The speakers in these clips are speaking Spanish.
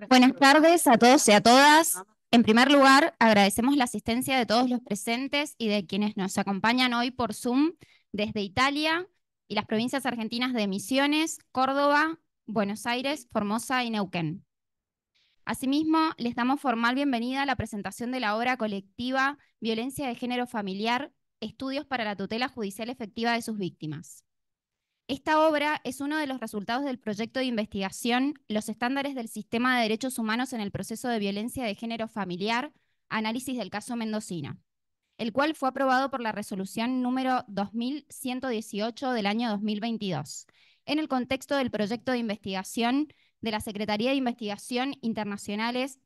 Buenas tardes a todos y a todas. En primer lugar, agradecemos la asistencia de todos los presentes y de quienes nos acompañan hoy por Zoom desde Italia y las provincias argentinas de Misiones, Córdoba, Buenos Aires, Formosa y Neuquén. Asimismo, les damos formal bienvenida a la presentación de la obra colectiva Violencia de Género Familiar, Estudios para la Tutela Judicial Efectiva de sus Víctimas. Esta obra es uno de los resultados del proyecto de investigación Los estándares del sistema de derechos humanos en el proceso de violencia de género familiar, análisis del caso Mendocina, el cual fue aprobado por la resolución número 2118 del año 2022, en el contexto del proyecto de investigación de la Secretaría de Investigación Internacionales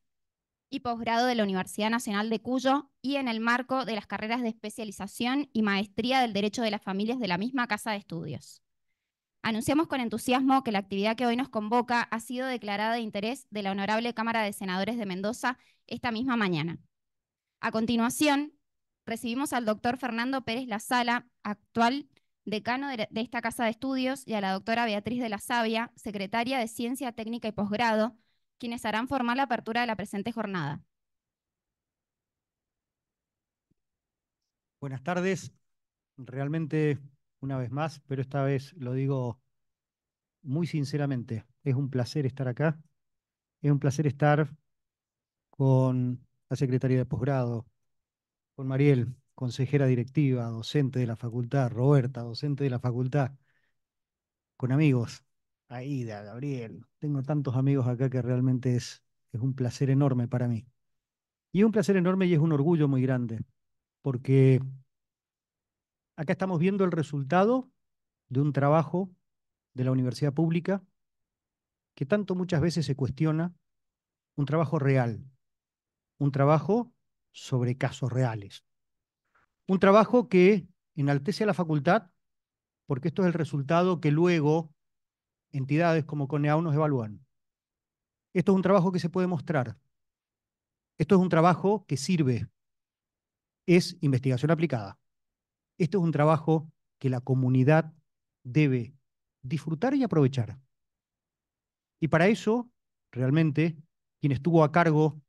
y Posgrado de la Universidad Nacional de Cuyo y en el marco de las carreras de especialización y maestría del Derecho de las Familias de la misma Casa de Estudios. Anunciamos con entusiasmo que la actividad que hoy nos convoca ha sido declarada de interés de la Honorable Cámara de Senadores de Mendoza esta misma mañana. A continuación, recibimos al doctor Fernando Pérez Lazala, actual decano de esta Casa de Estudios, y a la doctora Beatriz de la Sabia, secretaria de Ciencia Técnica y Posgrado, quienes harán formal la apertura de la presente jornada. Buenas tardes, realmente una vez más, pero esta vez lo digo muy sinceramente, es un placer estar acá, es un placer estar con la secretaria de posgrado, con Mariel, consejera directiva, docente de la facultad, Roberta, docente de la facultad, con amigos, Aida, Gabriel, tengo tantos amigos acá que realmente es un placer enorme para mí. Y es un placer enorme y es un orgullo muy grande, porque acá estamos viendo el resultado de un trabajo de la universidad pública que tanto muchas veces se cuestiona, un trabajo real, un trabajo sobre casos reales, un trabajo que enaltece a la facultad porque esto es el resultado que luego entidades como CONEAU nos evalúan. Esto es un trabajo que se puede mostrar, esto es un trabajo que sirve, es investigación aplicada, esto es un trabajo que la comunidad debe disfrutar y aprovechar. Y para eso, realmente, quien estuvo a cargo,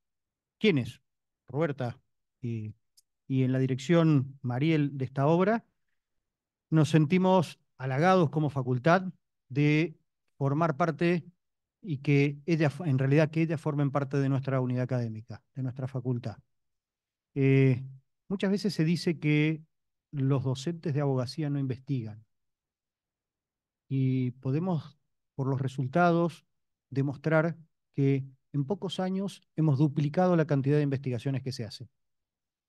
¿quiénes? Roberta y, y en la dirección Mariel de esta obra, nos sentimos halagados como facultad de formar parte y que ella, en realidad, que ellas formen parte de nuestra unidad académica, de nuestra facultad. Eh, Muchas veces se dice que los docentes de abogacía no investigan y podemos, por los resultados, demostrar que en pocos años hemos duplicado la cantidad de investigaciones que se hacen.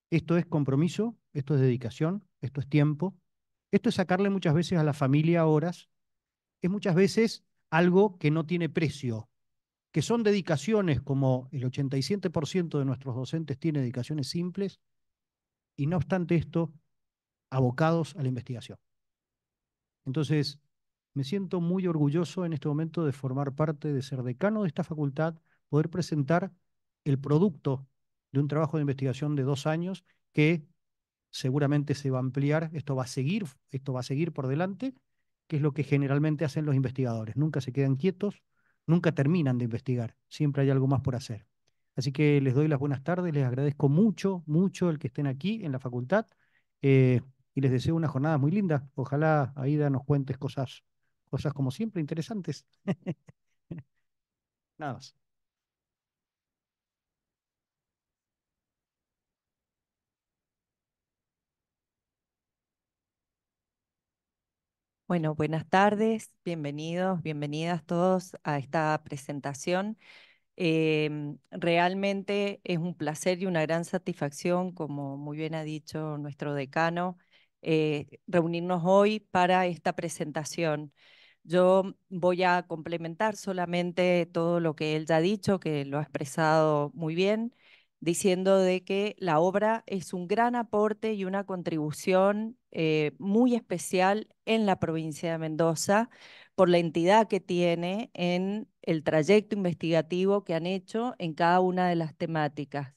Esto es compromiso, esto es dedicación, esto es tiempo, esto es sacarle muchas veces a la familia horas, es muchas veces algo que no tiene precio, que son dedicaciones como el 87% de nuestros docentes tiene dedicaciones simples y no obstante esto, abocados a la investigación. Entonces, me siento muy orgulloso en este momento de formar parte, de ser decano de esta facultad, poder presentar el producto de un trabajo de investigación de 2 años que seguramente se va a ampliar, esto va a seguir por delante, que es lo que generalmente hacen los investigadores. Nunca se quedan quietos, nunca terminan de investigar, siempre hay algo más por hacer. Así que les doy las buenas tardes, les agradezco mucho, mucho el que estén aquí en la facultad eh, y les deseo una jornada muy linda. Ojalá, Aida, nos cuentes cosas, cosas como siempre interesantes. Nada más. Bueno, buenas tardes, bienvenidos, bienvenidas todos a esta presentación. Realmente es un placer y una gran satisfacción, como muy bien ha dicho nuestro decano, reunirnos hoy para esta presentación. Yo voy a complementar solamente todo lo que él ya ha dicho, que lo ha expresado muy bien, diciendo de que la obra es un gran aporte y una contribución muy especial en la provincia de Mendoza por la entidad que tiene en el trayecto investigativo que han hecho en cada una de las temáticas.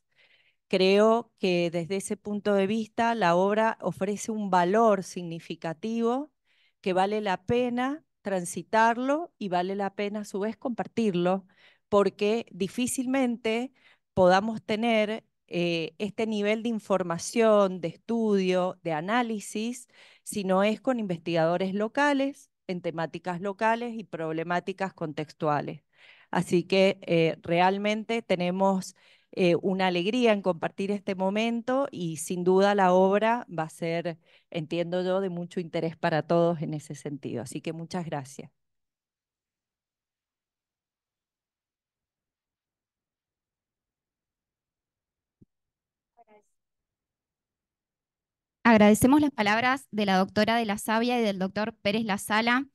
Creo que desde ese punto de vista la obra ofrece un valor significativo que vale la pena transitarlo y vale la pena a su vez compartirlo, porque difícilmente podamos tener este nivel de información, de estudio, de análisis, si no es con investigadores locales, en temáticas locales y problemáticas contextuales. Así que realmente tenemos una alegría en compartir este momento y sin duda la obra va a ser, entiendo yo, de mucho interés para todos en ese sentido. Así que muchas gracias. Agradecemos las palabras de la doctora de la Sabia y del doctor Pérez La Sala.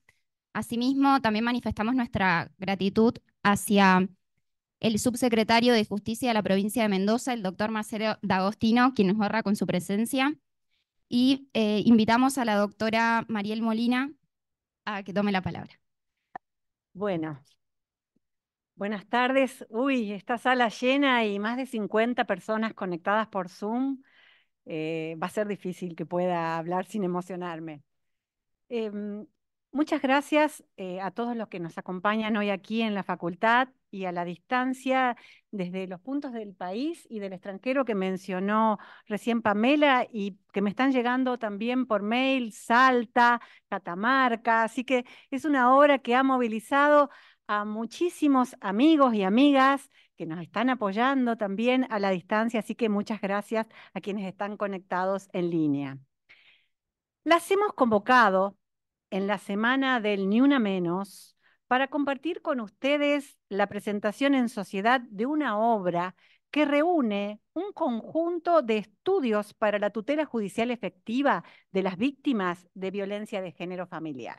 Asimismo, también manifestamos nuestra gratitud hacia el subsecretario de Justicia de la provincia de Mendoza, el doctor Marcelo D'Agostino, quien nos honra con su presencia. Y invitamos a la doctora Mariel Molina a que tome la palabra. Bueno, buenas tardes. Uy, esta sala llena y más de 50 personas conectadas por Zoom. Va a ser difícil que pueda hablar sin emocionarme. Em, Muchas gracias a todos los que nos acompañan hoy aquí en la facultad y a la distancia desde los puntos del país y del extranjero que mencionó recién Pamela y que me están llegando también por mail, Salta, Catamarca. Así que es una obra que ha movilizado a muchísimos amigos y amigas que nos están apoyando también a la distancia. Así que muchas gracias a quienes están conectados en línea. Las hemos convocado en la semana del Ni Una Menos para compartir con ustedes la presentación en sociedad de una obra que reúne un conjunto de estudios para la tutela judicial efectiva de las víctimas de violencia de género familiar.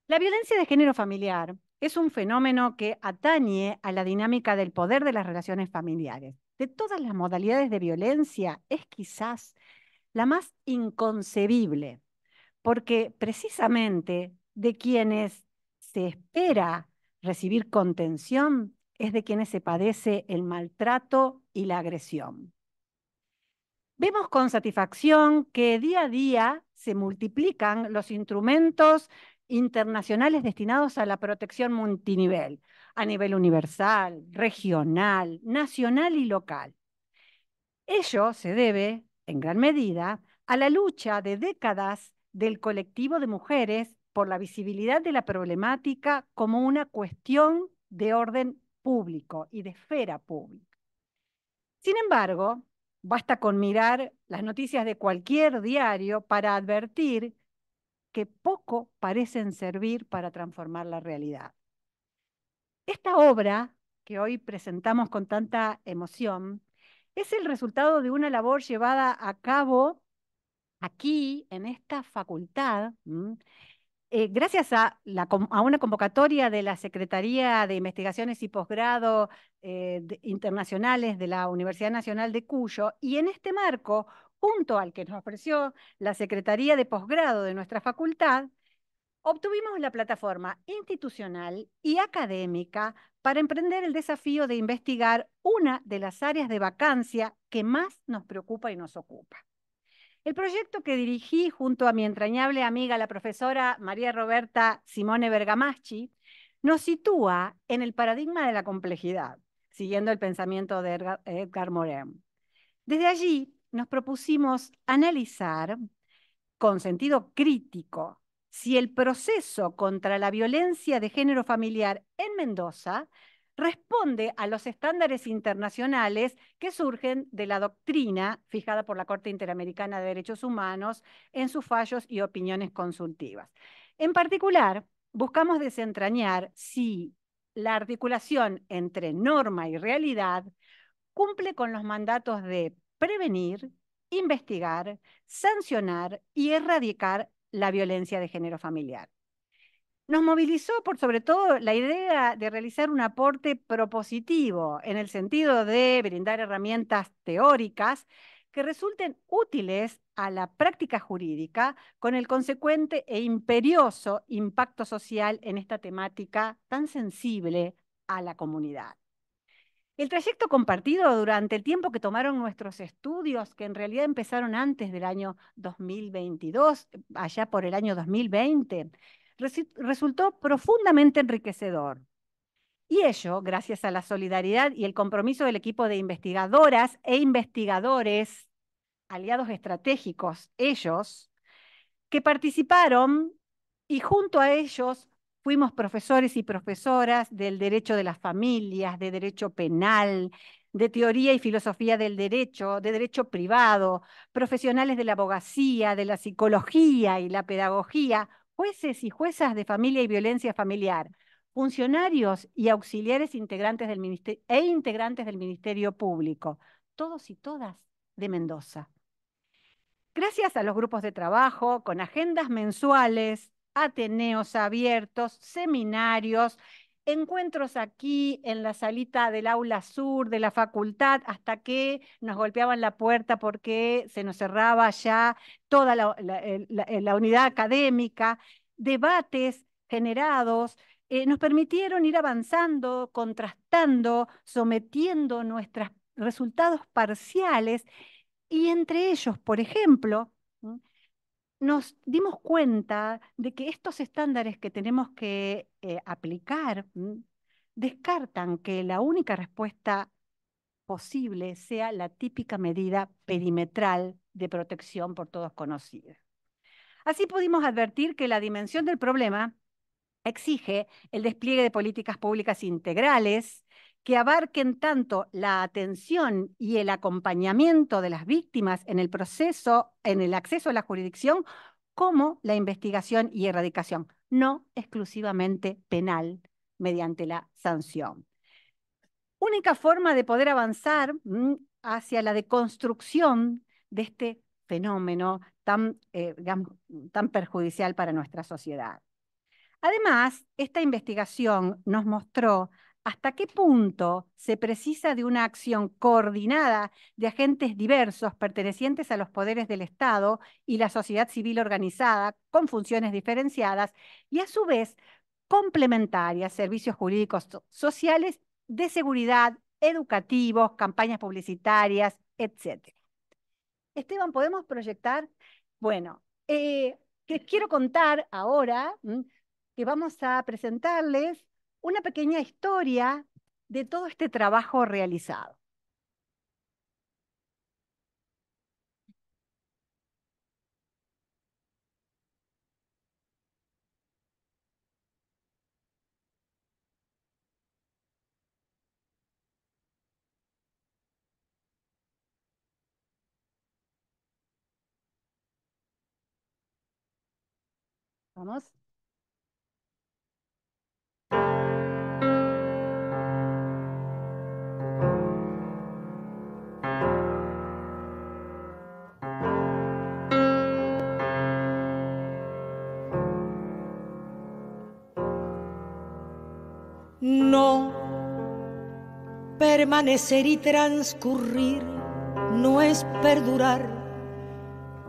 La violencia de género familiar es un fenómeno que atañe a la dinámica del poder de las relaciones familiares. De todas las modalidades de violencia, es quizás la más inconcebible, porque precisamente de quienes se espera recibir contención es de quienes se padece el maltrato y la agresión. Vemos con satisfacción que día a día se multiplican los instrumentos internacionales destinados a la protección multinivel, a nivel universal, regional, nacional y local. Ello se debe, en gran medida, a la lucha de décadas del colectivo de mujeres por la visibilidad de la problemática como una cuestión de orden público y de esfera pública. Sin embargo, basta con mirar las noticias de cualquier diario para advertir que poco parecen servir para transformar la realidad. Esta obra, que hoy presentamos con tanta emoción, es el resultado de una labor llevada a cabo aquí, en esta facultad, gracias a una convocatoria de la Secretaría de Investigaciones y Posgrado Internacionales de la Universidad Nacional de Cuyo, y en este marco, junto al que nos ofreció la Secretaría de Posgrado de nuestra facultad, obtuvimos la plataforma institucional y académica para emprender el desafío de investigar una de las áreas de vacancia que más nos preocupa y nos ocupa. El proyecto que dirigí junto a mi entrañable amiga, la profesora María Roberta Simone Bergamaschi, nos sitúa en el paradigma de la complejidad, siguiendo el pensamiento de Edgar Morin. Desde allí nos propusimos analizar con sentido crítico si el proceso contra la violencia de género familiar en Mendoza responde a los estándares internacionales que surgen de la doctrina fijada por la Corte Interamericana de Derechos Humanos en sus fallos y opiniones consultivas. En particular, buscamos desentrañar si la articulación entre norma y realidad cumple con los mandatos de prevenir, investigar, sancionar y erradicar la violencia de género familiar. Nos movilizó por sobre todo la idea de realizar un aporte propositivo en el sentido de brindar herramientas teóricas que resulten útiles a la práctica jurídica con el consecuente e imperioso impacto social en esta temática tan sensible a la comunidad. El trayecto compartido durante el tiempo que tomaron nuestros estudios, que en realidad empezaron antes del año 2022, allá por el año 2020, resultó profundamente enriquecedor. Y ello, gracias a la solidaridad y el compromiso del equipo de investigadoras e investigadores, aliados estratégicos, ellos, que participaron y junto a ellos fuimos profesores y profesoras del derecho de las familias, de derecho penal, de teoría y filosofía del derecho, de derecho privado, profesionales de la abogacía, de la psicología y la pedagogía, jueces y juezas de familia y violencia familiar, funcionarios y auxiliares integrantes del integrantes del Ministerio Público, todos y todas de Mendoza. Gracias a los grupos de trabajo, con agendas mensuales, ateneos abiertos, seminarios, encuentros aquí en la salita del aula sur de la facultad, hasta que nos golpeaban la puerta porque se nos cerraba ya toda la unidad académica, debates generados, nos permitieron ir avanzando, contrastando, sometiendo nuestros resultados parciales y entre ellos, por ejemplo, nos dimos cuenta de que estos estándares que tenemos que aplicar descartan que la única respuesta posible sea la típica medida perimetral de protección por todos conocida. Así pudimos advertir que la dimensión del problema exige el despliegue de políticas públicas integrales que abarquen tanto la atención y el acompañamiento de las víctimas en el proceso, en el acceso a la jurisdicción, como la investigación y erradicación, no exclusivamente penal mediante la sanción. Única forma de poder avanzar hacia la deconstrucción de este fenómeno tan, digamos, tan perjudicial para nuestra sociedad. Además, esta investigación nos mostró hasta qué punto se precisa de una acción coordinada de agentes diversos pertenecientes a los poderes del Estado y la sociedad civil organizada con funciones diferenciadas y a su vez complementarias, servicios jurídicos sociales, de seguridad, educativos, campañas publicitarias, etc. Esteban, ¿podemos proyectar? Bueno, que quiero contar ahora que vamos a presentarles una pequeña historia de todo este trabajo realizado. Vamos. No, permanecer y transcurrir no es perdurar,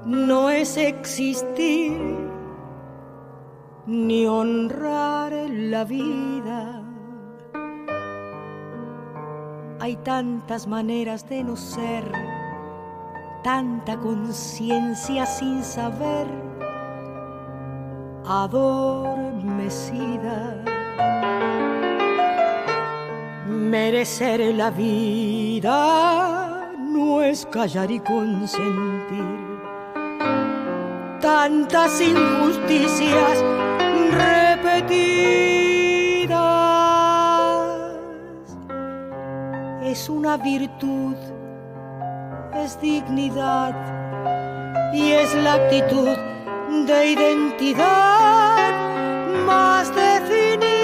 no es existir, ni honrar la vida. Hay tantas maneras de no ser, tanta conciencia sin saber, adormecida. Merecer la vida no es callar y consentir tantas injusticias repetidas. Es una virtud, es dignidad y es la actitud de identidad más definida.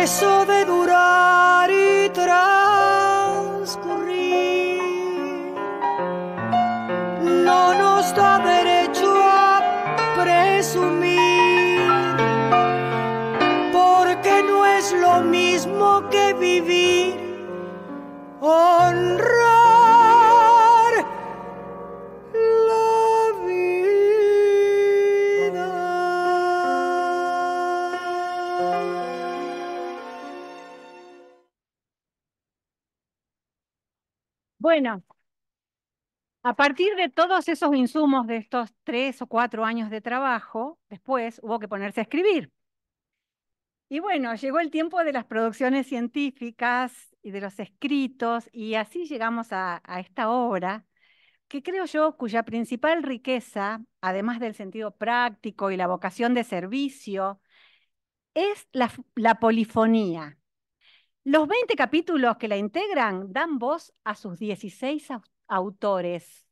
Eso de durar y transcurrir no nos da derecho a presumir, porque no es lo mismo que vivir, honrar la vida. Bueno, a partir de todos esos insumos de estos 3 o 4 años de trabajo, después hubo que ponerse a escribir. Y bueno, llegó el tiempo de las producciones científicas y de los escritos, y así llegamos a esta obra, que creo yo, cuya principal riqueza, además del sentido práctico y la vocación de servicio, es la polifonía. Los 20 capítulos que la integran dan voz a sus 16 autores.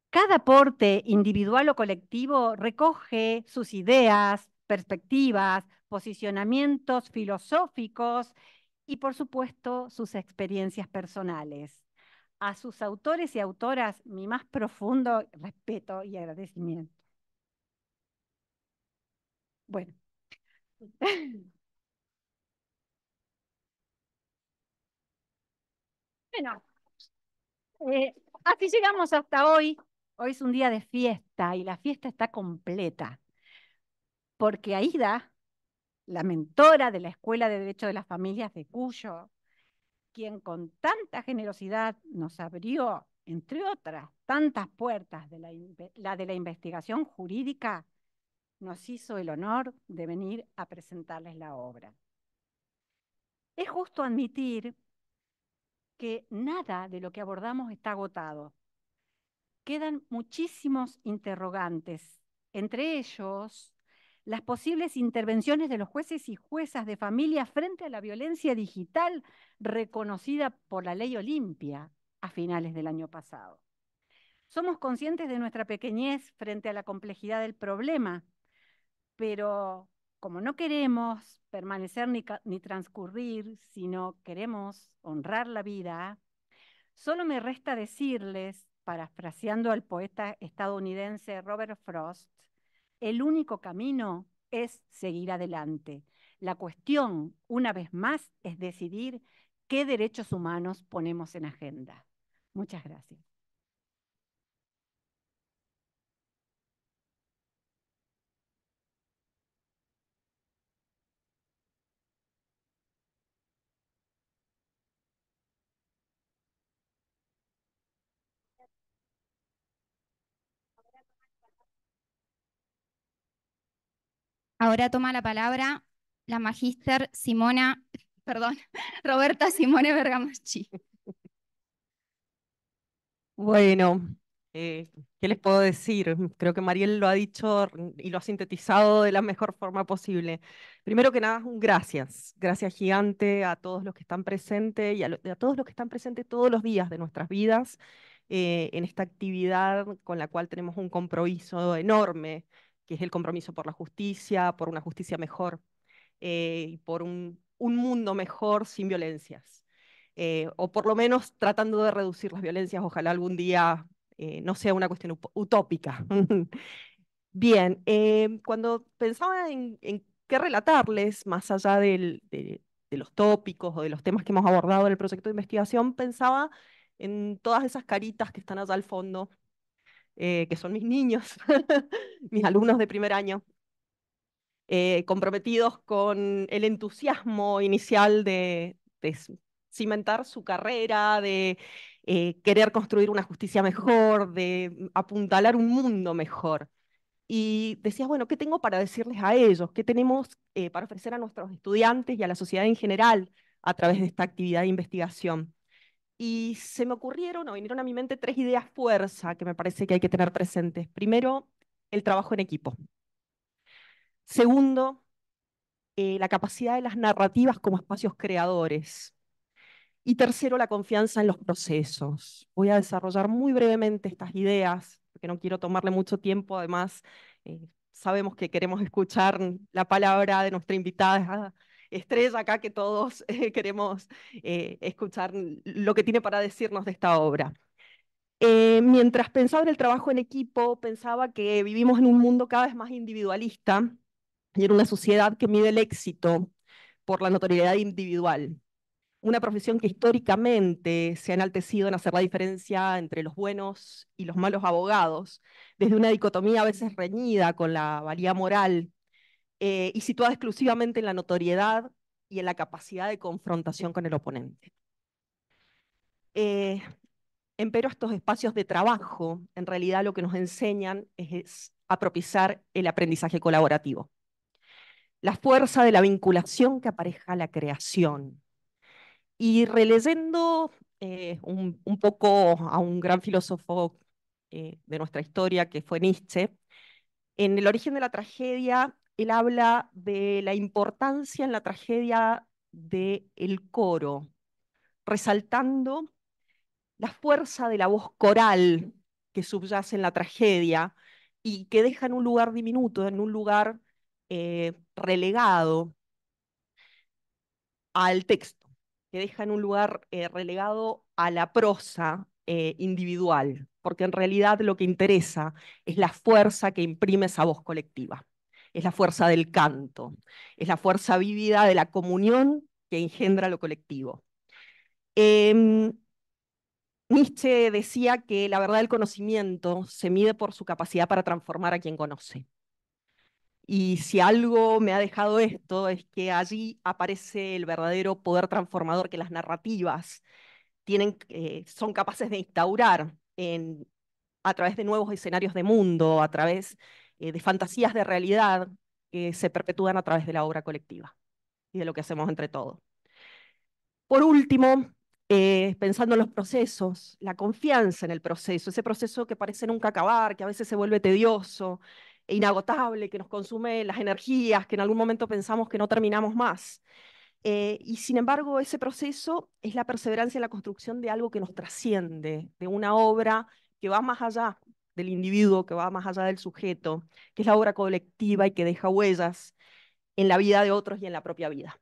Cada aporte individual o colectivo recoge sus ideas, perspectivas, posicionamientos filosóficos y, por supuesto, sus experiencias personales. A sus autores y autoras, mi más profundo respeto y agradecimiento. Bueno. Bueno, así llegamos hasta hoy. Hoy es un día de fiesta y la fiesta está completa, porque Aída, la mentora de la Escuela de Derecho de las Familias de Cuyo, quien con tanta generosidad nos abrió, entre otras tantas puertas, la de la investigación jurídica, nos hizo el honor de venir a presentarles la obra. Es justo admitir que nada de lo que abordamos está agotado. Quedan muchísimos interrogantes, entre ellos las posibles intervenciones de los jueces y juezas de familia frente a la violencia digital reconocida por la ley Olimpia a finales del año pasado. Somos conscientes de nuestra pequeñez frente a la complejidad del problema, pero como no queremos permanecer ni transcurrir, sino queremos honrar la vida, solo me resta decirles, parafraseando al poeta estadounidense Robert Frost, el único camino es seguir adelante. La cuestión, una vez más, es decidir qué derechos humanos ponemos en agenda. Muchas gracias. Ahora toma la palabra la magíster Roberta Simone Bergamaschi. Bueno, ¿qué les puedo decir? Creo que Mariel lo ha dicho y lo ha sintetizado de la mejor forma posible. Primero que nada, un gracias. Gracias gigante a todos los que están presentes y a todos los que están presentes todos los días de nuestras vidas en esta actividad con la cual tenemos un compromiso enorme, que es el compromiso por la justicia, por una justicia mejor y por un mundo mejor sin violencias. O por lo menos tratando de reducir las violencias, ojalá algún día no sea una cuestión utópica. Bien, cuando pensaba en qué relatarles, más allá de los tópicos o de los temas que hemos abordado en el proyecto de investigación, pensaba en todas esas caritas que están allá al fondo, que son mis niños, mis alumnos de primer año, comprometidos con el entusiasmo inicial de cimentar su carrera, de querer construir una justicia mejor, de apuntalar un mundo mejor. Y decías, bueno, ¿qué tengo para decirles a ellos? ¿Qué tenemos para ofrecer a nuestros estudiantes y a la sociedad en general a través de esta actividad de investigación? Y se me ocurrieron o vinieron a mi mente tres ideas fuerza que me parece que hay que tener presentes. Primero, el trabajo en equipo. Segundo, la capacidad de las narrativas como espacios creadores. Y tercero, la confianza en los procesos. Voy a desarrollar muy brevemente estas ideas, porque no quiero tomarle mucho tiempo. Además, sabemos que queremos escuchar la palabra de nuestra invitada estrella acá, que todos queremos escuchar lo que tiene para decirnos de esta obra. Mientras pensaba en el trabajo en equipo, pensaba que vivimos en un mundo cada vez más individualista y en una sociedad que mide el éxito por la notoriedad individual. Una profesión que históricamente se ha enaltecido en hacer la diferencia entre los buenos y los malos abogados, desde una dicotomía a veces reñida con la valía moral y situada exclusivamente en la notoriedad y en la capacidad de confrontación con el oponente. Empero estos espacios de trabajo, en realidad lo que nos enseñan es a propiciar el aprendizaje colaborativo. la fuerza de la vinculación que apareja la creación. Y releyendo un poco a un gran filósofo de nuestra historia, que fue Nietzsche, en El origen de la tragedia, él habla de la importancia en la tragedia del coro, resaltando la fuerza de la voz coral que subyace en la tragedia y que deja en un lugar diminuto, en un lugar relegado al texto, que deja en un lugar relegado a la prosa individual, porque en realidad lo que interesa es la fuerza que imprime esa voz colectiva, es la fuerza del canto, es la fuerza vívida de la comunión que engendra lo colectivo. Nietzsche decía que la verdad del conocimiento se mide por su capacidad para transformar a quien conoce. Y si algo me ha dejado esto es que allí aparece el verdadero poder transformador que las narrativas son capaces de instaurar a través de nuevos escenarios de mundo, a través de fantasías de realidad que se perpetúan a través de la obra colectiva y de lo que hacemos entre todos. Por último, pensando en los procesos, la confianza en el proceso, ese proceso que parece nunca acabar, que a veces se vuelve tedioso e inagotable, que nos consume las energías, que en algún momento pensamos que no terminamos más. Y sin embargo, ese proceso es la perseverancia en la construcción de algo que nos trasciende, de una obra que va más allá del individuo, que va más allá del sujeto, que es la obra colectiva y que deja huellas en la vida de otros y en la propia vida.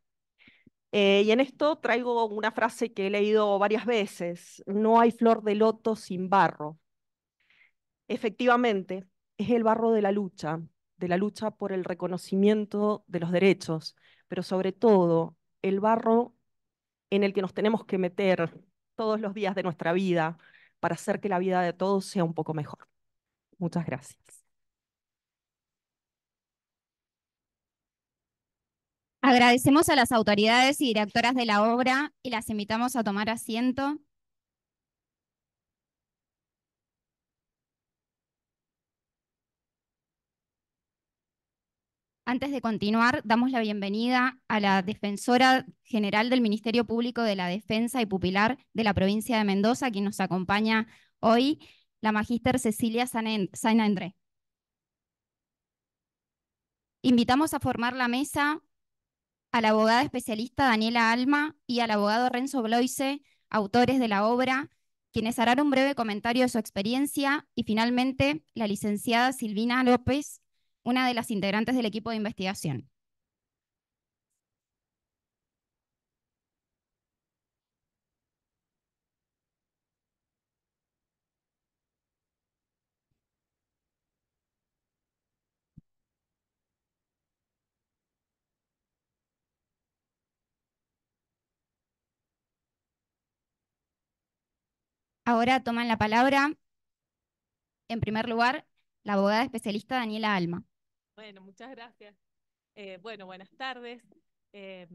Y en esto traigo una frase que he leído varias veces: no hay flor de loto sin barro. Efectivamente, es el barro de la lucha por el reconocimiento de los derechos, pero sobre todo el barro en el que nos tenemos que meter todos los días de nuestra vida para hacer que la vida de todos sea un poco mejor. Muchas gracias. Agradecemos a las autoridades y directoras de la obra y las invitamos a tomar asiento. Antes de continuar, damos la bienvenida a la Defensora General del Ministerio Público de la Defensa y Pupilar de la provincia de Mendoza, quien nos acompaña hoy, la magíster Cecilia Sainandré. Invitamos a formar la mesa a la abogada especialista Daniela Alma y al abogado Renzo Bloise, autores de la obra, quienes harán un breve comentario de su experiencia, y finalmente la licenciada Silvina López, una de las integrantes del equipo de investigación. Ahora toman la palabra, en primer lugar, la abogada especialista Daniela Alma. Bueno, muchas gracias. Bueno, buenas tardes. Eh,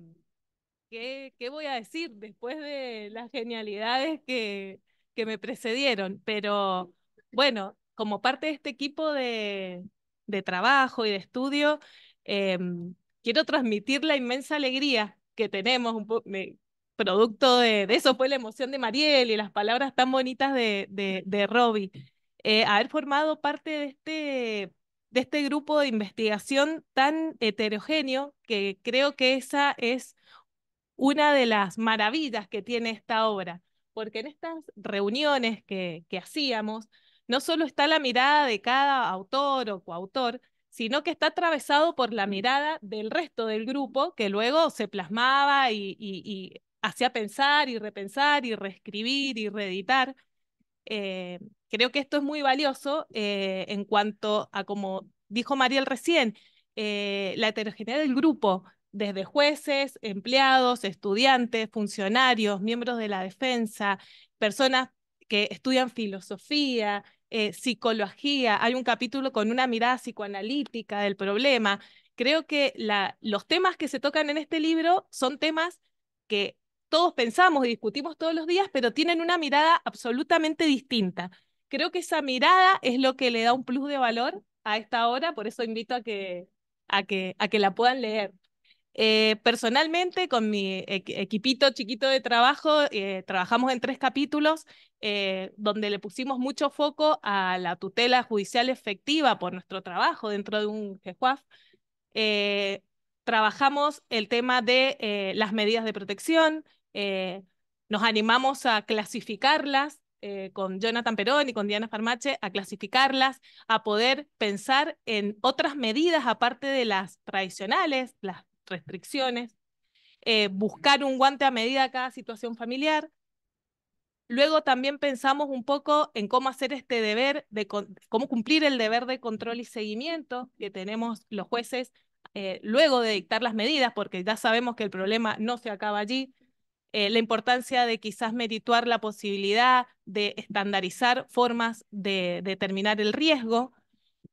¿qué voy a decir después de las genialidades que me precedieron? Pero bueno, como parte de este equipo de trabajo y de estudio, quiero transmitir la inmensa alegría que tenemos, producto de eso fue la emoción de Mariel y las palabras tan bonitas de Robbie. Haber formado parte de este grupo de investigación tan heterogéneo, que creo que esa es una de las maravillas que tiene esta obra, porque en estas reuniones que hacíamos, no solo está la mirada de cada autor o coautor, sino que está atravesado por la mirada del resto del grupo, que luego se plasmaba y hacía pensar y repensar y reescribir y reeditar. Creo que esto es muy valioso en cuanto a, como dijo Mariel recién, la heterogeneidad del grupo, desde jueces, empleados, estudiantes, funcionarios, miembros de la defensa, personas que estudian filosofía, psicología. Hay un capítulo con una mirada psicoanalítica del problema. Creo que los temas que se tocan en este libro son temas que todos pensamos y discutimos todos los días, pero tienen una mirada absolutamente distinta. Creo que esa mirada es lo que le da un plus de valor a esta obra, por eso invito a que a que la puedan leer. Personalmente, con mi equipito chiquito de trabajo, trabajamos en 3 capítulos donde le pusimos mucho foco a la tutela judicial efectiva por nuestro trabajo dentro de un GEJUAF. Trabajamos el tema de las medidas de protección, nos animamos a clasificarlas con Jonathan Perón y con Diana Farmache, a clasificarlas, a poder pensar en otras medidas aparte de las tradicionales, las restricciones, buscar un guante a medida a cada situación familiar. Luego también pensamos un poco en cómo hacer este deber, cómo cumplir el deber de control y seguimiento que tenemos los jueces luego de dictar las medidas, porque ya sabemos que el problema no se acaba allí. La importancia de quizás merituar la posibilidad de estandarizar formas de determinar el riesgo.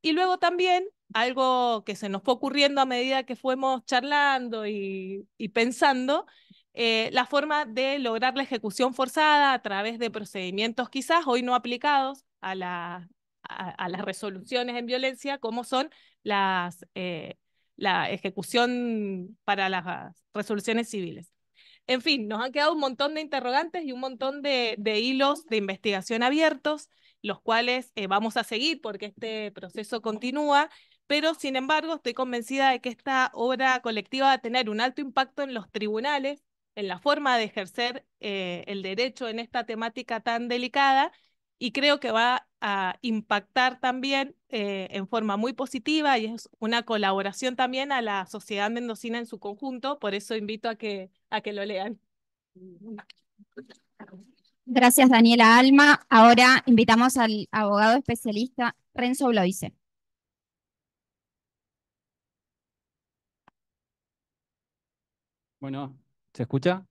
Y luego también algo que se nos fue ocurriendo a medida que fuimos charlando y pensando, la forma de lograr la ejecución forzada a través de procedimientos quizás hoy no aplicados a las resoluciones en violencia, como son la ejecución para las resoluciones civiles. En fin, nos han quedado un montón de interrogantes y un montón de hilos de investigación abiertos, los cuales vamos a seguir porque este proceso continúa, pero sin embargo estoy convencida de que esta obra colectiva va a tener un alto impacto en los tribunales, en la forma de ejercer el derecho en esta temática tan delicada, y creo que va a impactar también en forma muy positiva, y es una colaboración también a la sociedad mendocina en su conjunto, por eso invito a que lo lean. Gracias, Daniela Alma. Ahora invitamos al abogado especialista Renzo Bloise. Bueno, ¿se escucha?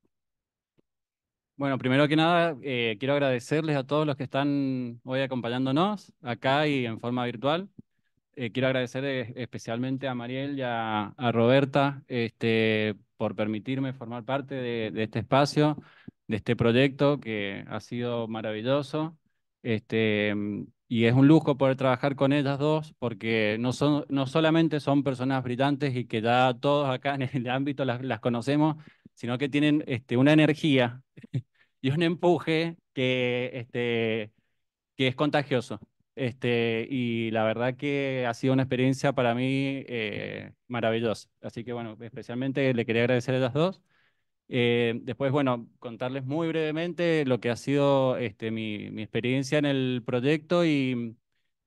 Bueno, primero que nada, quiero agradecerles a todos los que están hoy acompañándonos acá y en forma virtual. Quiero agradecer especialmente a Mariel y a Roberta por permitirme formar parte de este espacio, de este proyecto que ha sido maravilloso. Y es un lujo poder trabajar con ellas dos porque no solamente son personas brillantes y que ya todos acá en el ámbito las conocemos, sino que tienen una energía y un empuje que es contagioso. Y la verdad que ha sido una experiencia para mí maravillosa. Así que bueno, especialmente le quería agradecer a las dos. Después, bueno, contarles muy brevemente lo que ha sido mi experiencia en el proyecto y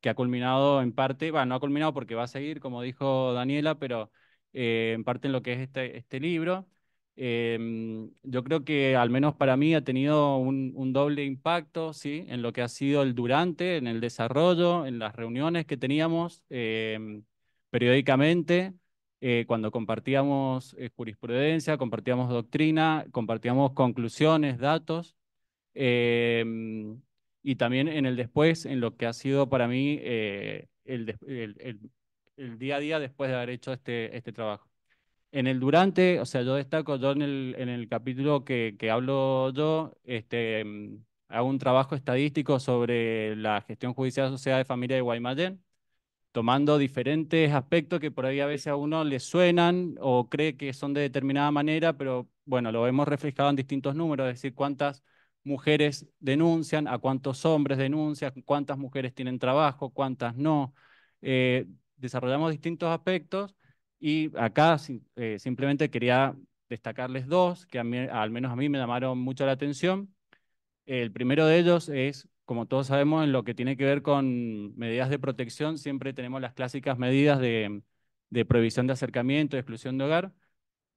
que ha culminado en parte, bueno, no ha culminado porque va a seguir, como dijo Daniela, pero en parte en lo que es este libro. Yo creo que al menos para mí ha tenido un doble impacto, ¿sí? En lo que ha sido el durante, en el desarrollo, en las reuniones que teníamos periódicamente, cuando compartíamos jurisprudencia, compartíamos doctrina, compartíamos conclusiones, datos, y también en el después, en lo que ha sido para mí el día a día después de haber hecho este trabajo. En el durante, o sea, yo destaco, yo en el capítulo que hablo yo, hago un trabajo estadístico sobre la gestión judicial asociada de familia de Guaymallén, tomando diferentes aspectos que por ahí a veces a uno le suenan o cree que son de determinada manera, pero bueno, lo hemos reflejado en distintos números, es decir, cuántas mujeres denuncian, a cuántos hombres denuncian, cuántas mujeres tienen trabajo, cuántas no. Desarrollamos distintos aspectos y acá simplemente quería destacarles dos que al menos a mí me llamaron mucho la atención. El primero de ellos es, como todos sabemos, en lo que tiene que ver con medidas de protección, siempre tenemos las clásicas medidas de prohibición de acercamiento, de exclusión de hogar.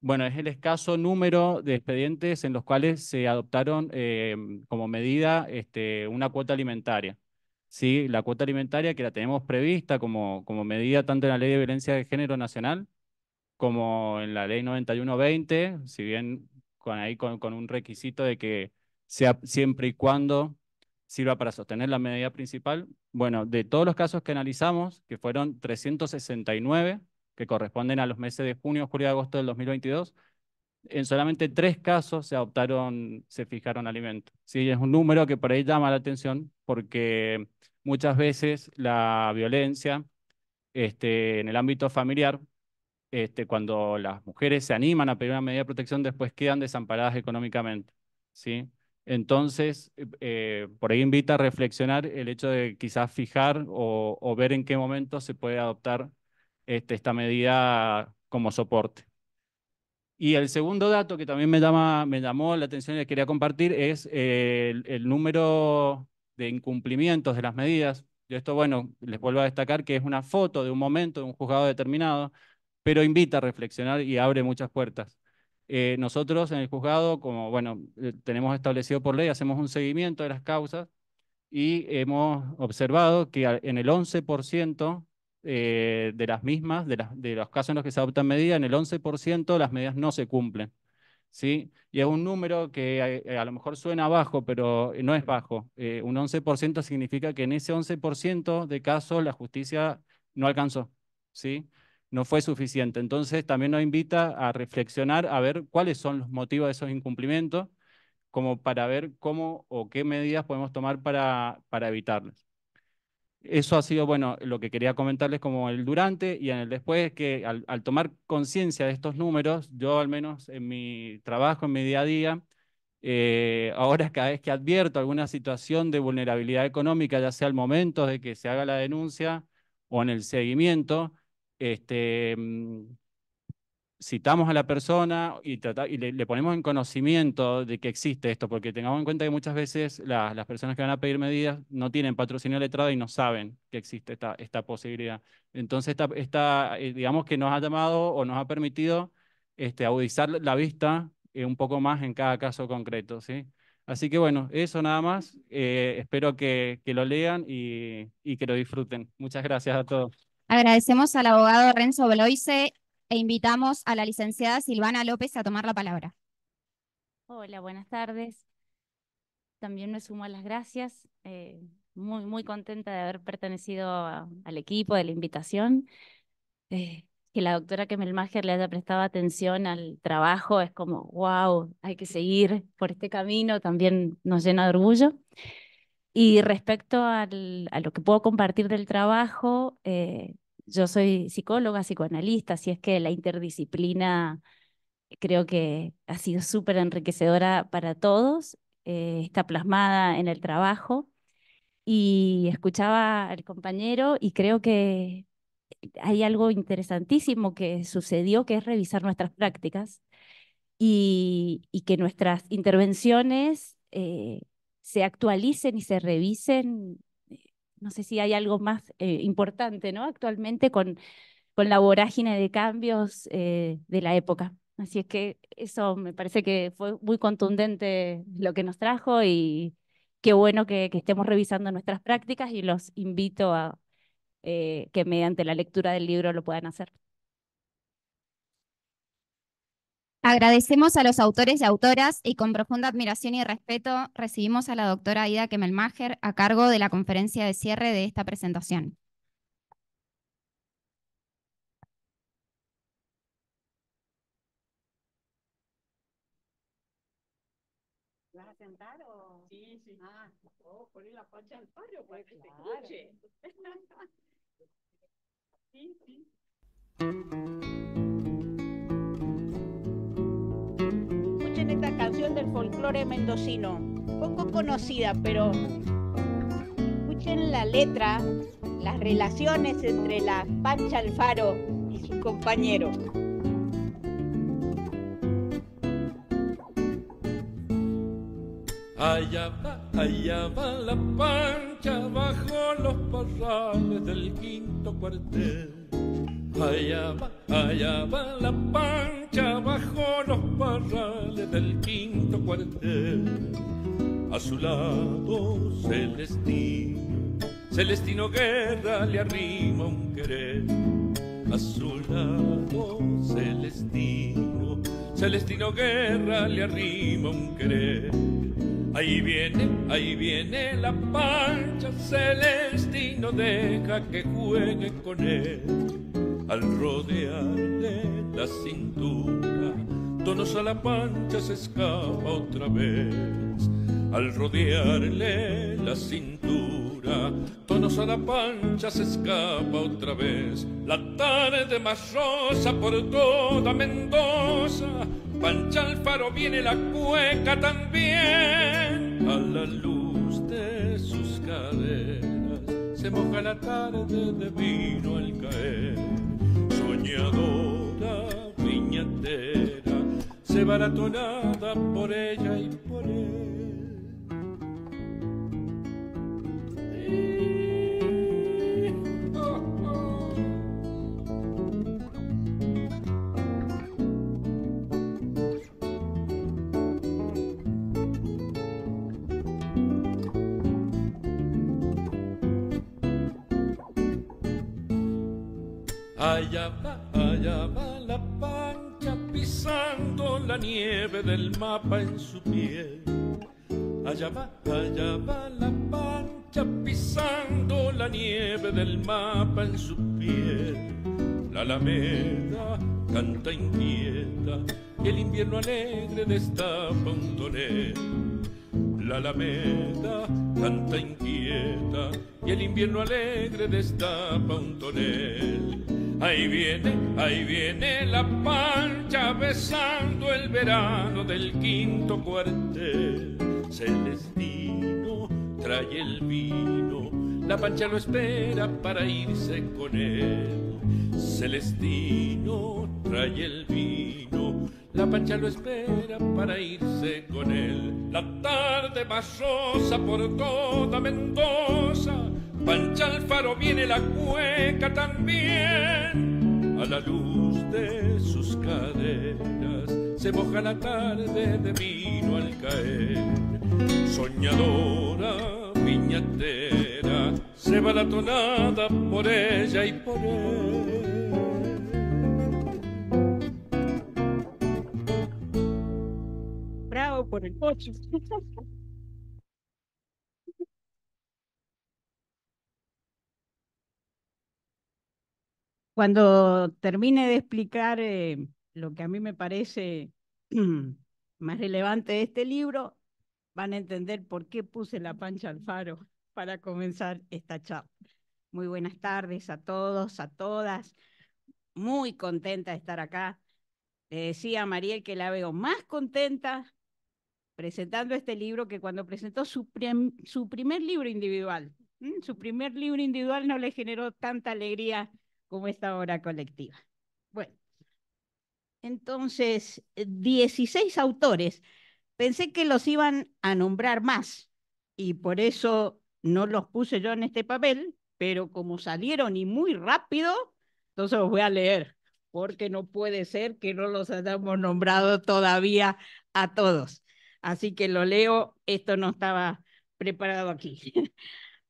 Bueno, es el escaso número de expedientes en los cuales se adoptaron como medida una cuota alimentaria. Sí, la cuota alimentaria que la tenemos prevista como medida tanto en la Ley de Violencia de Género Nacional como en la Ley 91/20, si bien con un requisito de que sea siempre y cuando sirva para sostener la medida principal. Bueno, de todos los casos que analizamos, que fueron 369, que corresponden a los meses de junio, julio y agosto del 2022, en solamente 3 casos se fijaron alimentos. Sí, es un número que por ahí llama la atención porque muchas veces la violencia en el ámbito familiar cuando las mujeres se animan a pedir una medida de protección, después quedan desamparadas económicamente, ¿sí? Entonces, por ahí invita a reflexionar el hecho de quizás fijar o ver en qué momento se puede adoptar esta medida como soporte. Y el segundo dato que también me llamó la atención y que quería compartir es el número de incumplimientos de las medidas. Yo esto, bueno, les vuelvo a destacar que es una foto de un momento, de un juzgado determinado, pero invita a reflexionar y abre muchas puertas. Nosotros en el juzgado, como bueno, tenemos establecido por ley, hacemos un seguimiento de las causas y hemos observado que en el 11% de las mismas, de los casos en los que se adoptan medidas, en el 11% las medidas no se cumplen, ¿sí? Y es un número que a lo mejor suena bajo, pero no es bajo. Un 11% significa que en ese 11% de casos la justicia no alcanzó, ¿sí? No fue suficiente. Entonces también nos invita a reflexionar, a ver cuáles son los motivos de esos incumplimientos, como para ver cómo o qué medidas podemos tomar para evitarlos. Eso ha sido, bueno, lo que quería comentarles como el durante y en el después, que al tomar conciencia de estos números, yo al menos en mi trabajo, en mi día a día, ahora cada vez que advierto alguna situación de vulnerabilidad económica, ya sea al momento de que se haga la denuncia o en el seguimiento, citamos a la persona y le ponemos en conocimiento de que existe esto, porque tengamos en cuenta que muchas veces las personas que van a pedir medidas no tienen patrocinio letrado y no saben que existe esta posibilidad. Entonces, digamos que nos ha llamado o nos ha permitido agudizar la vista un poco más en cada caso concreto, ¿sí? Así que bueno, eso nada más. Espero que lo lean y que lo disfruten. Muchas gracias a todos. Agradecemos al abogado Renzo Bloise e invitamos a la licenciada Silvana López a tomar la palabra. Hola, buenas tardes. También me sumo a las gracias. Muy contenta de haber pertenecido al equipo, de la invitación. Que la doctora Kemmelmacher le haya prestado atención al trabajo es como, wow, hay que seguir por este camino, también nos llena de orgullo. Y respecto a lo que puedo compartir del trabajo, yo soy psicóloga, psicoanalista, así es que la interdisciplina creo que ha sido súper enriquecedora para todos, está plasmada en el trabajo. Y escuchaba al compañero y creo que hay algo interesantísimo que sucedió, que es revisar nuestras prácticas y que nuestras intervenciones se actualicen y se revisen. No sé si hay algo más importante, ¿no? Actualmente con la vorágine de cambios de la época. Así es que eso me parece que fue muy contundente lo que nos trajo y qué bueno que estemos revisando nuestras prácticas y los invito a que mediante la lectura del libro lo puedan hacer. Agradecemos a los autores y autoras y con profunda admiración y respeto recibimos a la doctora Aida Kemmelmacher a cargo de la conferencia de cierre de esta presentación. ¿Vas a sentar o...? Sí, sí. Ah, poner la pancha al paro para que claro. te escuche. Sí, sí. Escuchen esta canción del folclore mendocino, poco conocida, pero escuchen la letra, las relaciones entre la Pancha Alfaro y sus compañeros. Allá va la Pancha bajo los parrales del quinto cuartel. Allá va la Pancha bajo los parrales del quinto cuartel. A su lado Celestino Guerra le arrima un querer. A su lado Celestino Guerra le arrima un querer. Ahí viene la Pancha, Celestino deja que juegue con él. Al rodearle la cintura, Donosa la Pancha se escapa otra vez. Al rodearle la cintura, Donosa la Pancha se escapa otra vez. La tarde más rosa por toda Mendoza, Pancha Alfaro viene la cueca también, a la luz de sus caderas se moja la tarde de vino al caer. Soñadora, viñatera, se va la tonada por ella y por él. Allá va la Pancha pisando la nieve del mapa en su piel. Allá va la Pancha pisando la nieve del mapa en su piel. La alameda canta inquieta y el invierno alegre destapa un tonel. La alameda canta inquieta y el invierno alegre destapa un tonel. Ahí viene la Pancha besando el verano del quinto cuartel. Celestino trae el vino, la Pancha lo espera para irse con él. Celestino trae el vino, la Pancha lo espera para irse con él. La tarde más rosa por toda Mendoza, Pancha Alfaro viene la cueca también, a la luz de sus caderas se moja la tarde de vino al caer. Soñadora, viñatera, se va la tonada por ella y por él. Bravo por el pocho. Cuando termine de explicar lo que a mí me parece más relevante de este libro, van a entender por qué puse la Pancha Alfaro para comenzar esta charla. Muy buenas tardes a todos, a todas. Muy contenta de estar acá. Le decía a Mariel que la veo más contenta presentando este libro que cuando presentó su primer libro individual. Su primer libro individual no le generó tanta alegría como esta obra colectiva. Bueno, entonces, 16 autores. Pensé que los iban a nombrar más y por eso no los puse yo en este papel, pero como salieron y muy rápido, entonces los voy a leer, porque no puede ser que no los hayamos nombrado todavía a todos. Así que lo leo, esto no estaba preparado aquí.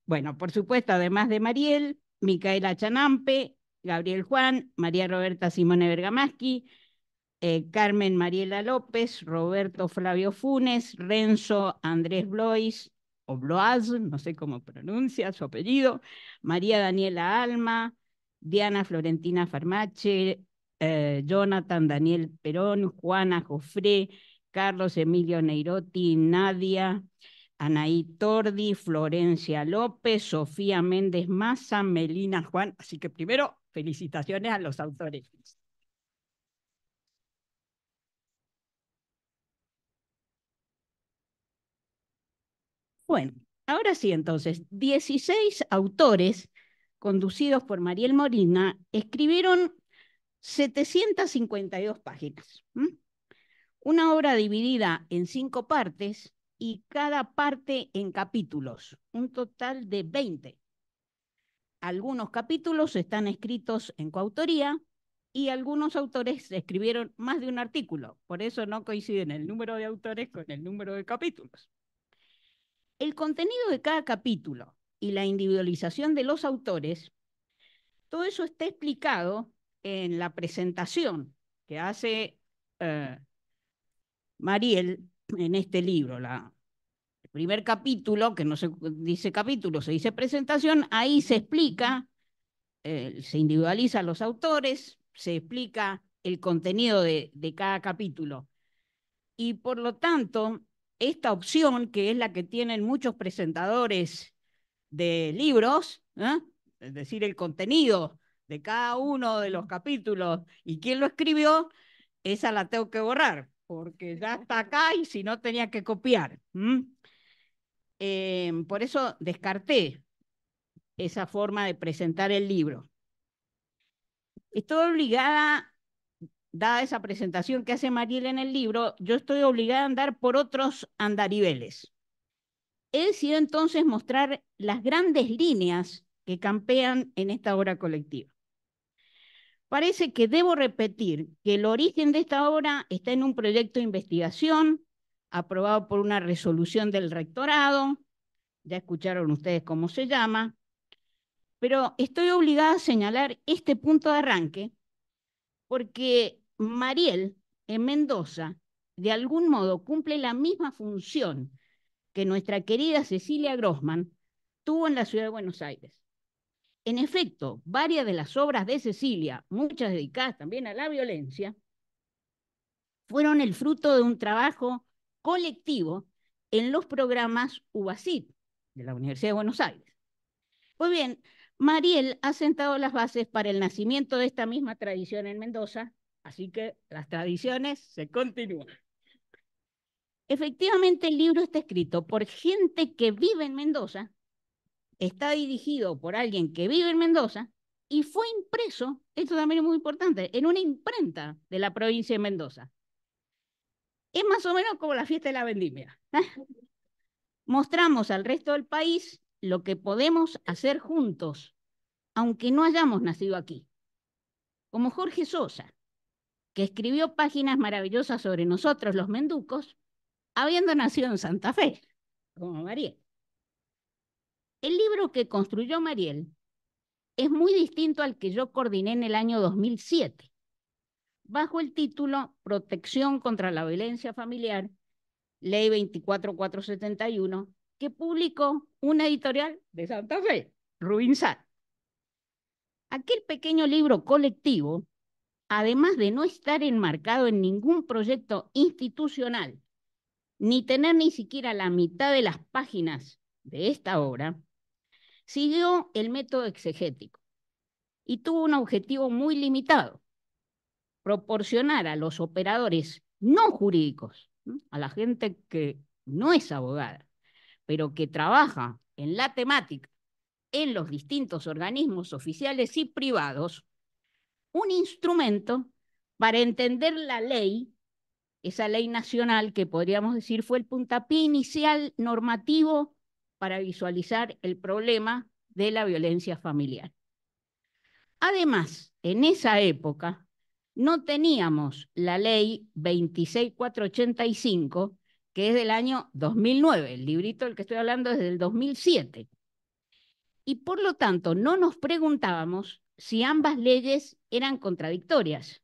Bueno, por supuesto, además de Mariel, Micaela Chanampe, Gabriel Juan, María Roberta Simone Bergamaschi, Carmen Mariela López, Roberto Flavio Funes, Renzo Andrés Blois, o Bloaz, no sé cómo pronuncia su apellido, María Daniela Alma, Diana Florentina Farmache, Jonathan Daniel Perón, Juana Jofré, Carlos Emilio Neirotti, Nadia, Anaí Tordi, Florencia López, Sofía Méndez Maza, Melina Juan. Así que primero, felicitaciones a los autores. Bueno, ahora sí entonces, 16 autores conducidos por Mariel Molina escribieron 752 páginas. Una obra dividida en 5 partes y cada parte en capítulos, un total de 20. Algunos capítulos están escritos en coautoría y algunos autores escribieron más de un artículo, por eso no coinciden el número de autores con el número de capítulos. El contenido de cada capítulo y la individualización de los autores, todo eso está explicado en la presentación que hace Mariel en este libro. El primer capítulo, que no se dice capítulo, se dice presentación, ahí se explica, se individualizan los autores, se explica el contenido de cada capítulo. Y por lo tanto, esta opción, que es la que tienen muchos presentadores de libros, es decir, el contenido de cada uno de los capítulos y quién lo escribió, esa la tengo que borrar, porque ya está acá y si no tenía que copiar. Por eso descarté esa forma de presentar el libro. Estoy obligada, dada esa presentación que hace Mariel en el libro, yo estoy obligada a andar por otros andariveles. He decidido entonces mostrar las grandes líneas que campean en esta obra colectiva. Parece que debo repetir que el origen de esta obra está en un proyecto de investigación aprobado por una resolución del rectorado, ya escucharon ustedes cómo se llama, pero estoy obligada a señalar este punto de arranque porque Mariel en Mendoza de algún modo cumple la misma función que nuestra querida Cecilia Grossman tuvo en la ciudad de Buenos Aires. En efecto, varias de las obras de Cecilia, muchas dedicadas también a la violencia, fueron el fruto de un trabajo colectivo en los programas UBASIT de la Universidad de Buenos Aires. Pues bien, Mariel ha sentado las bases para el nacimiento de esta misma tradición en Mendoza, así que las tradiciones se continúan. Efectivamente, el libro está escrito por gente que vive en Mendoza, está dirigido por alguien que vive en Mendoza y fue impreso, esto también es muy importante, en una imprenta de la provincia de Mendoza. Es más o menos como la fiesta de la vendimia. Mostramos al resto del país lo que podemos hacer juntos, aunque no hayamos nacido aquí. Como Jorge Sosa, que escribió páginas maravillosas sobre nosotros los menducos, habiendo nacido en Santa Fe, como Mariel. El libro que construyó Mariel es muy distinto al que yo coordiné en el año 2007, bajo el título Protección contra la Violencia Familiar, Ley 24471, que publicó una editorial de Santa Fe, Rubinsat. Aquel pequeño libro colectivo, además de no estar enmarcado en ningún proyecto institucional, ni tener ni siquiera la mitad de las páginas de esta obra, siguió el método exegético y tuvo un objetivo muy limitado: proporcionar a los operadores no jurídicos, a la gente que no es abogada, pero que trabaja en la temática en los distintos organismos oficiales y privados, un instrumento para entender la ley, esa ley nacional que podríamos decir fue el puntapié inicial normativo para visualizar el problema de la violencia familiar. Además, en esa época no teníamos la ley 26485, que es del año 2009, el librito del que estoy hablando es del 2007. Y por lo tanto no nos preguntábamos si ambas leyes eran contradictorias,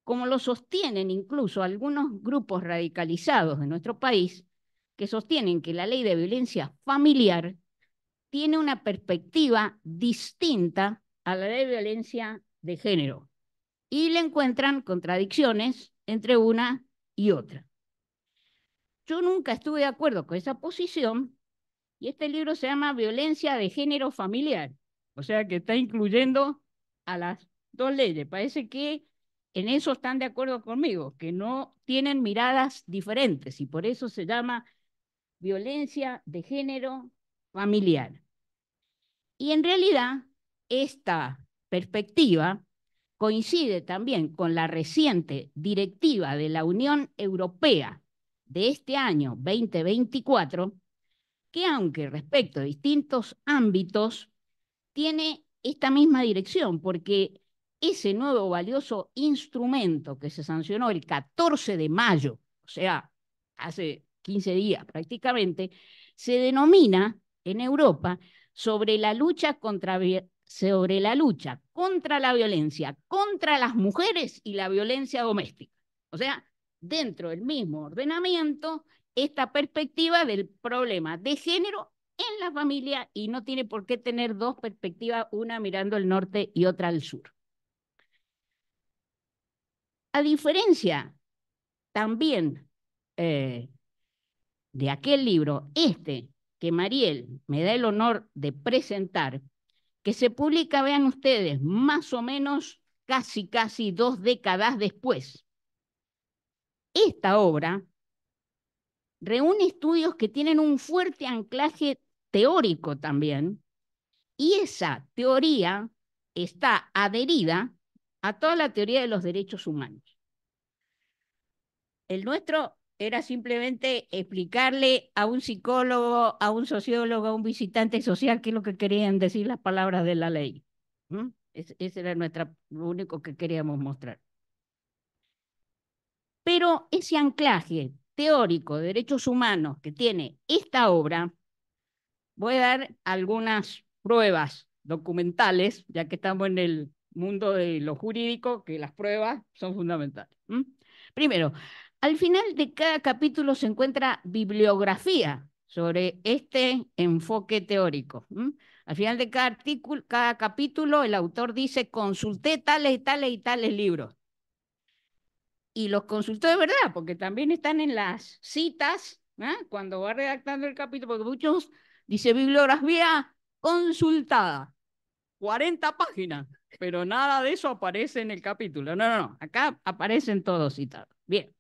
como lo sostienen incluso algunos grupos radicalizados de nuestro país, que sostienen que la ley de violencia familiar tiene una perspectiva distinta a la ley de violencia de género, y le encuentran contradicciones entre una y otra. Yo nunca estuve de acuerdo con esa posición, y este libro se llama Violencia de Género Familiar, o sea que está incluyendo a las dos leyes. Parece que en eso están de acuerdo conmigo, que no tienen miradas diferentes, y por eso se llama Violencia de Género Familiar. Y en realidad, esta perspectiva coincide también con la reciente directiva de la Unión Europea de este año 2024, que aunque respecto a distintos ámbitos, tiene esta misma dirección, porque ese nuevo valioso instrumento que se sancionó el 14 de mayo, o sea, hace 15 días prácticamente, se denomina en Europa sobre la lucha contra la violencia contra las mujeres y la violencia doméstica. O sea, dentro del mismo ordenamiento, esta perspectiva del problema de género en la familia, y no tiene por qué tener dos perspectivas, una mirando al norte y otra al sur. A diferencia también de aquel libro, que Mariel me da el honor de presentar, que se publica, vean ustedes, más o menos casi 2 décadas después. Esta obra reúne estudios que tienen un fuerte anclaje teórico también, y esa teoría está adherida a toda la teoría de los derechos humanos. El nuestro era simplemente explicarle a un psicólogo, a un sociólogo, a un visitante social qué es lo que querían decir las palabras de la ley. Ese era lo único que queríamos mostrar. Pero ese anclaje teórico de derechos humanos que tiene esta obra, voy a dar algunas pruebas documentales, ya que estamos en el mundo de lo jurídico, que las pruebas son fundamentales. Primero, al final de cada capítulo se encuentra bibliografía sobre este enfoque teórico. Al final de cada capítulo, el autor dice, consulté tales y tales libros. Y los consultó de verdad, porque también están en las citas, cuando va redactando el capítulo, porque muchos dice bibliografía consultada, 40 páginas, pero nada de eso aparece en el capítulo. No, acá aparecen todos citados. Bien.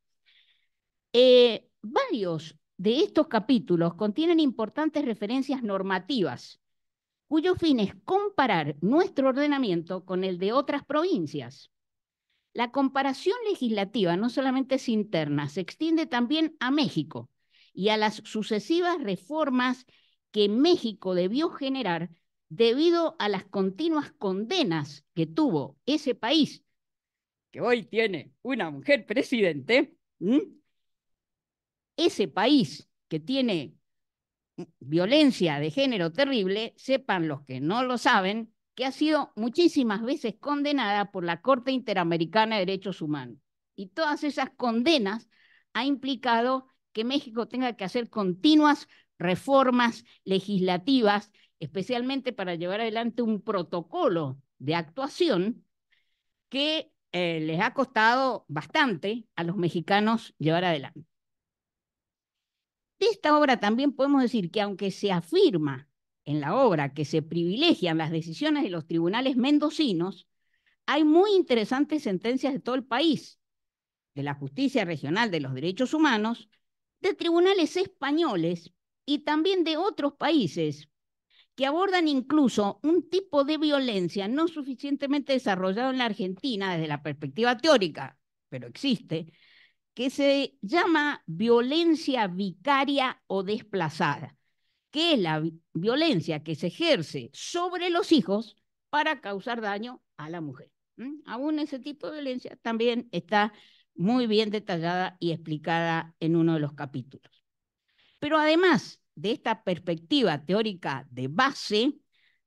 Varios de estos capítulos contienen importantes referencias normativas, cuyo fin es comparar nuestro ordenamiento con el de otras provincias. La comparación legislativa no solamente es interna, se extiende también a México y a las sucesivas reformas que México debió generar debido a las continuas condenas que tuvo ese país, que hoy tiene una mujer presidente. Ese país que tiene violencia de género terrible, sepan los que no lo saben, que ha sido muchísimas veces condenada por la Corte Interamericana de Derechos Humanos. Y todas esas condenas ha implicado que México tenga que hacer continuas reformas legislativas, especialmente para llevar adelante un protocolo de actuación que les ha costado bastante a los mexicanos llevar adelante. De esta obra también podemos decir que aunque se afirma en la obra que se privilegian las decisiones de los tribunales mendocinos, hay muy interesantes sentencias de todo el país, de la Justicia Regional de los Derechos Humanos, de tribunales españoles y también de otros países que abordan incluso un tipo de violencia no suficientemente desarrollado en la Argentina desde la perspectiva teórica, pero existe, que se llama violencia vicaria o desplazada, que es la violencia que se ejerce sobre los hijos para causar daño a la mujer. Aún ese tipo de violencia también está muy bien detallada y explicada en uno de los capítulos. Pero además de esta perspectiva teórica de base,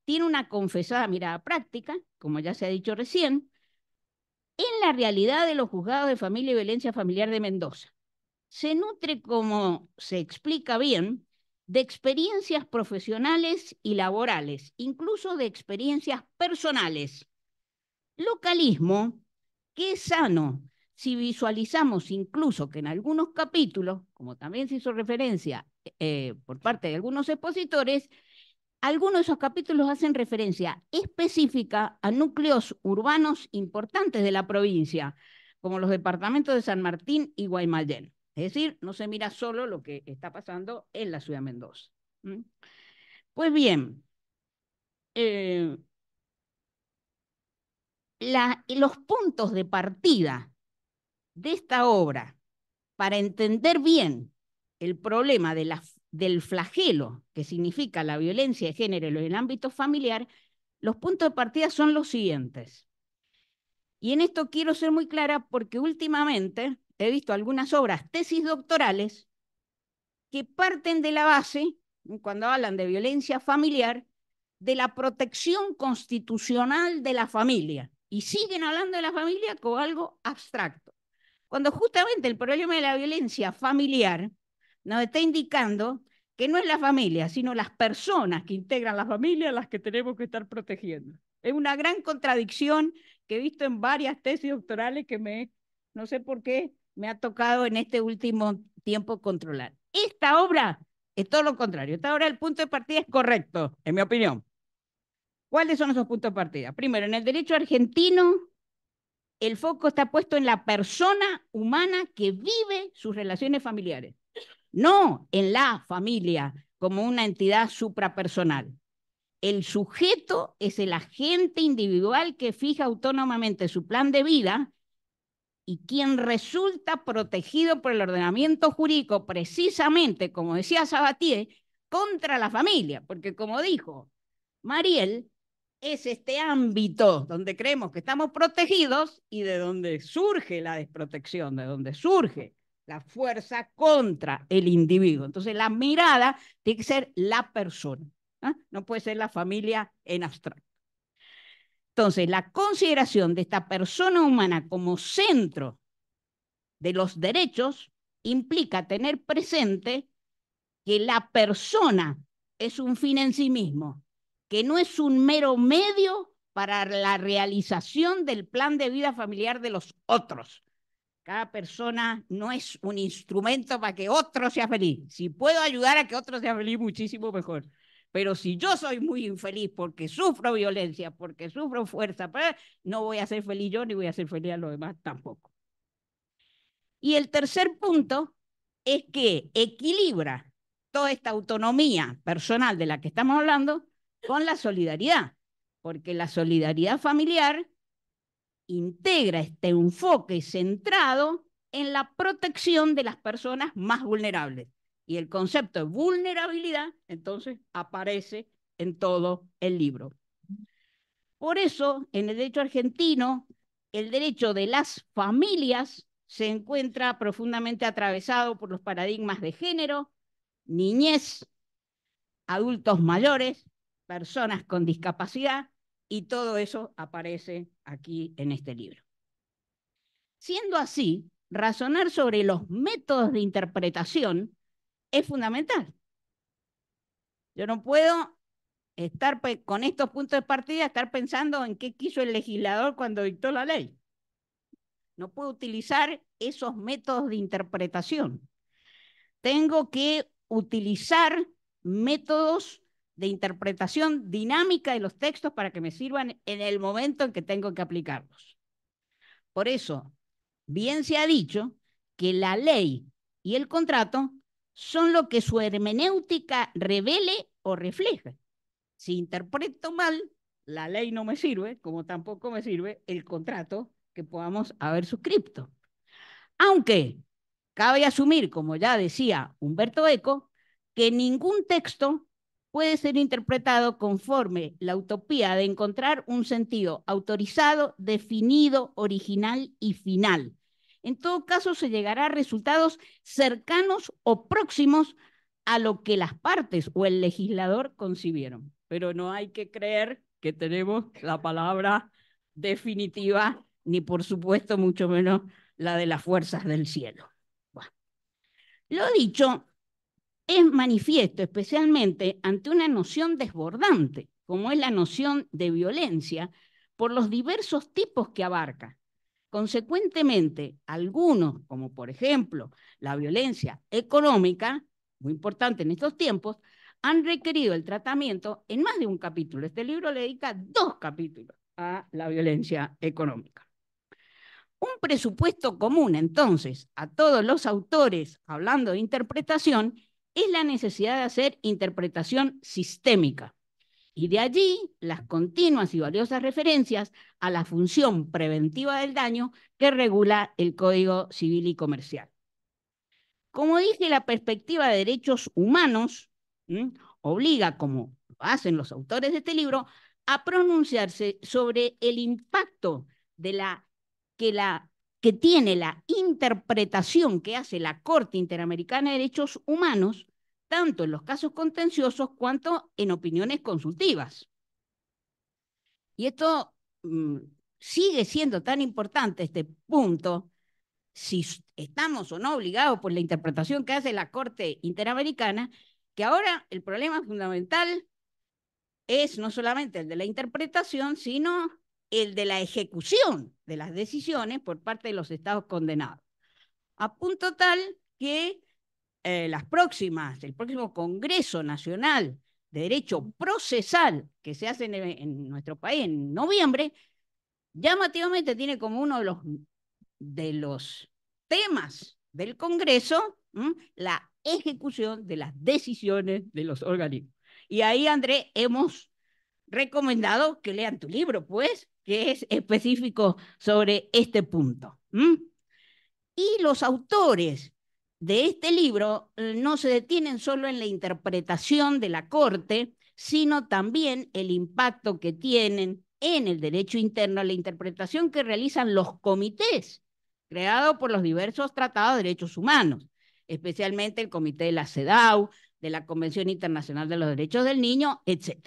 tiene una confesada mirada práctica, como ya se ha dicho recién, en la realidad de los juzgados de familia y violencia familiar de Mendoza. Se nutre, como se explica bien, de experiencias profesionales y laborales, incluso de experiencias personales. Localismo que es sano si visualizamos incluso que en algunos capítulos, como también se hizo referencia por parte de algunos expositores, algunos de esos capítulos hacen referencia específica a núcleos urbanos importantes de la provincia, como los departamentos de San Martín y Guaymallén. Es decir, no se mira solo lo que está pasando en la ciudad de Mendoza. Pues bien, los puntos de partida de esta obra para entender bien el problema del flagelo que significa la violencia de género en el ámbito familiar, los puntos de partida son los siguientes. Y en esto quiero ser muy clara porque últimamente he visto algunas obras, tesis doctorales, que parten de la base, cuando hablan de violencia familiar, de la protección constitucional de la familia. Y siguen hablando de la familia como algo abstracto. Cuando justamente el problema de la violencia familiar nos está indicando que no es la familia, sino las personas que integran la familia las que tenemos que estar protegiendo. Es una gran contradicción que he visto en varias tesis doctorales que no sé por qué, me ha tocado en este último tiempo controlar. Esta obra es todo lo contrario. Esta obra, el punto de partida es correcto, en mi opinión. ¿Cuáles son esos puntos de partida? Primero, en el derecho argentino, el foco está puesto en la persona humana que vive sus relaciones familiares, no en la familia como una entidad suprapersonal. El sujeto es el agente individual que fija autónomamente su plan de vida y quien resulta protegido por el ordenamiento jurídico precisamente, como decía Sabatier, contra la familia, porque como dijo Mariel, es este ámbito donde creemos que estamos protegidos y de donde surge la desprotección, de donde surge la fuerza contra el individuo. Entonces la mirada tiene que ser la persona, ¿eh? No puede ser la familia en abstracto. Entonces la consideración de esta persona humana como centro de los derechos implica tener presente que la persona es un fin en sí mismo, que no es un mero medio para la realización del plan de vida familiar de los otros. Cada persona no es un instrumento para que otro sea feliz. Si puedo ayudar a que otro sea feliz, muchísimo mejor. Pero si yo soy muy infeliz porque sufro violencia, porque sufro fuerza, no voy a ser feliz yo ni voy a ser feliz a los demás tampoco. Y el tercer punto es que equilibra toda esta autonomía personal de la que estamos hablando con la solidaridad, porque la solidaridad familiar integra este enfoque centrado en la protección de las personas más vulnerables. Y el concepto de vulnerabilidad, entonces, aparece en todo el libro. Por eso, en el derecho argentino, el derecho de las familias se encuentra profundamente atravesado por los paradigmas de género, niñez, adultos mayores, personas con discapacidad, y todo eso aparece aquí en este libro. Siendo así, razonar sobre los métodos de interpretación es fundamental. Yo no puedo estar con estos puntos de partida, estar pensando en qué quiso el legislador cuando dictó la ley. No puedo utilizar esos métodos de interpretación. Tengo que utilizar métodos de interpretación dinámica de los textos para que me sirvan en el momento en que tengo que aplicarlos. Por eso, bien se ha dicho que la ley y el contrato son lo que su hermenéutica revele o refleja. Si interpreto mal, la ley no me sirve, como tampoco me sirve el contrato que podamos haber suscrito. Aunque cabe asumir, como ya decía Humberto Eco, que ningún texto puede ser interpretado conforme la utopía de encontrar un sentido autorizado, definido, original y final. En todo caso, se llegará a resultados cercanos o próximos a lo que las partes o el legislador concibieron. Pero no hay que creer que tenemos la palabra definitiva, ni por supuesto mucho menos la de las fuerzas del cielo. Bueno, lo dicho es manifiesto especialmente ante una noción desbordante, como es la noción de violencia, por los diversos tipos que abarca. Consecuentemente, algunos, como por ejemplo la violencia económica, muy importante en estos tiempos, han requerido el tratamiento en más de un capítulo. Este libro le dedica 2 capítulos a la violencia económica. Un presupuesto común, entonces, a todos los autores hablando de interpretación es la necesidad de hacer interpretación sistémica. Y de allí las continuas y valiosas referencias a la función preventiva del daño que regula el Código Civil y Comercial. Como dije, la perspectiva de derechos humanos obliga, como lo hacen los autores de este libro, a pronunciarse sobre el impacto de que tiene la interpretación que hace la Corte Interamericana de Derechos Humanos, tanto en los casos contenciosos cuanto en opiniones consultivas. Y esto sigue siendo tan importante, este punto, si estamos o no obligados por la interpretación que hace la Corte Interamericana, que ahora el problema fundamental es no solamente el de la interpretación, sino el de la ejecución de las decisiones por parte de los estados condenados. A punto tal que el próximo Congreso Nacional de derecho procesal que se hace en nuestro país en noviembre, llamativamente tiene como uno de los temas del Congreso la ejecución de las decisiones de los organismos. Y ahí, André, hemos recomendado que lean tu libro, pues, que es específico sobre este punto. Y los autores de este libro no se detienen solo en la interpretación de la Corte, sino también el impacto que tienen en el derecho interno, la interpretación que realizan los comités creados por los diversos tratados de derechos humanos, especialmente el Comité de la CEDAW, de la Convención Internacional de los Derechos del Niño, etc.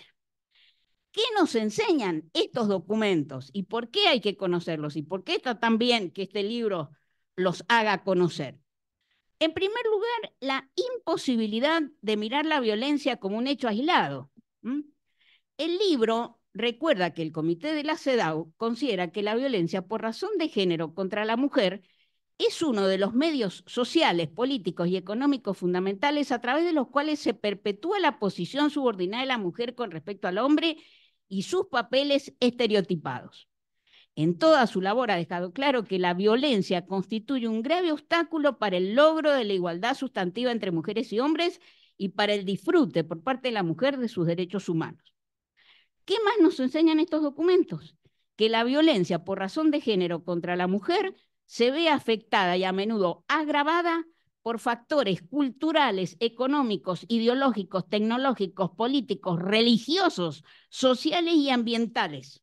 ¿Qué nos enseñan estos documentos y por qué hay que conocerlos y por qué está tan bien que este libro los haga conocer? En primer lugar, la imposibilidad de mirar la violencia como un hecho aislado. El libro recuerda que el Comité de la CEDAW considera que la violencia por razón de género contra la mujer es uno de los medios sociales, políticos y económicos fundamentales a través de los cuales se perpetúa la posición subordinada de la mujer con respecto al hombre y sus papeles estereotipados. En toda su labor ha dejado claro que la violencia constituye un grave obstáculo para el logro de la igualdad sustantiva entre mujeres y hombres y para el disfrute por parte de la mujer de sus derechos humanos. ¿Qué más nos enseñan estos documentos? Que la violencia por razón de género contra la mujer se ve afectada y a menudo agravada por factores culturales, económicos, ideológicos, tecnológicos, políticos, religiosos, sociales y ambientales,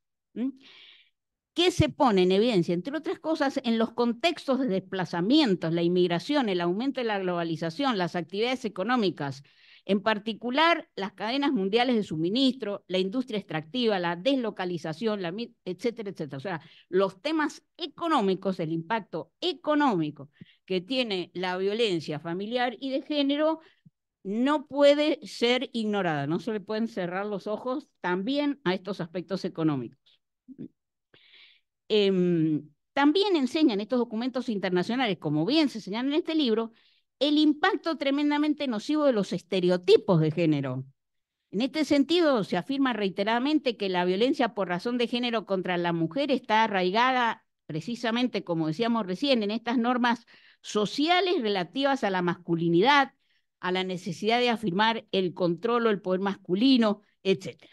que se pone en evidencia, entre otras cosas, en los contextos de desplazamientos, la inmigración, el aumento de la globalización, las actividades económicas, en particular las cadenas mundiales de suministro, la industria extractiva, la deslocalización, etcétera, etcétera. O sea, los temas económicos, el impacto económico que tiene la violencia familiar y de género no puede ser ignorada, no se le pueden cerrar los ojos también a estos aspectos económicos. También enseñan estos documentos internacionales, como bien se señala en este libro, el impacto tremendamente nocivo de los estereotipos de género. En este sentido, se afirma reiteradamente que la violencia por razón de género contra la mujer está arraigada precisamente, como decíamos recién, en estas normas sociales relativas a la masculinidad, a la necesidad de afirmar el control o el poder masculino, etc.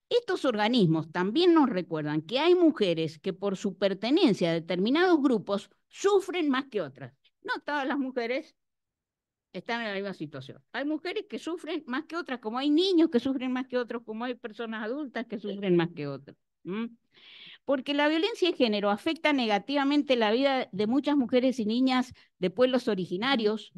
Estos organismos también nos recuerdan que hay mujeres que por su pertenencia a determinados grupos sufren más que otras. No todas las mujeres están en la misma situación. Hay mujeres que sufren más que otras, como hay niños que sufren más que otros, como hay personas adultas que sufren más que otras. Porque la violencia de género afecta negativamente la vida de muchas mujeres y niñas de pueblos originarios,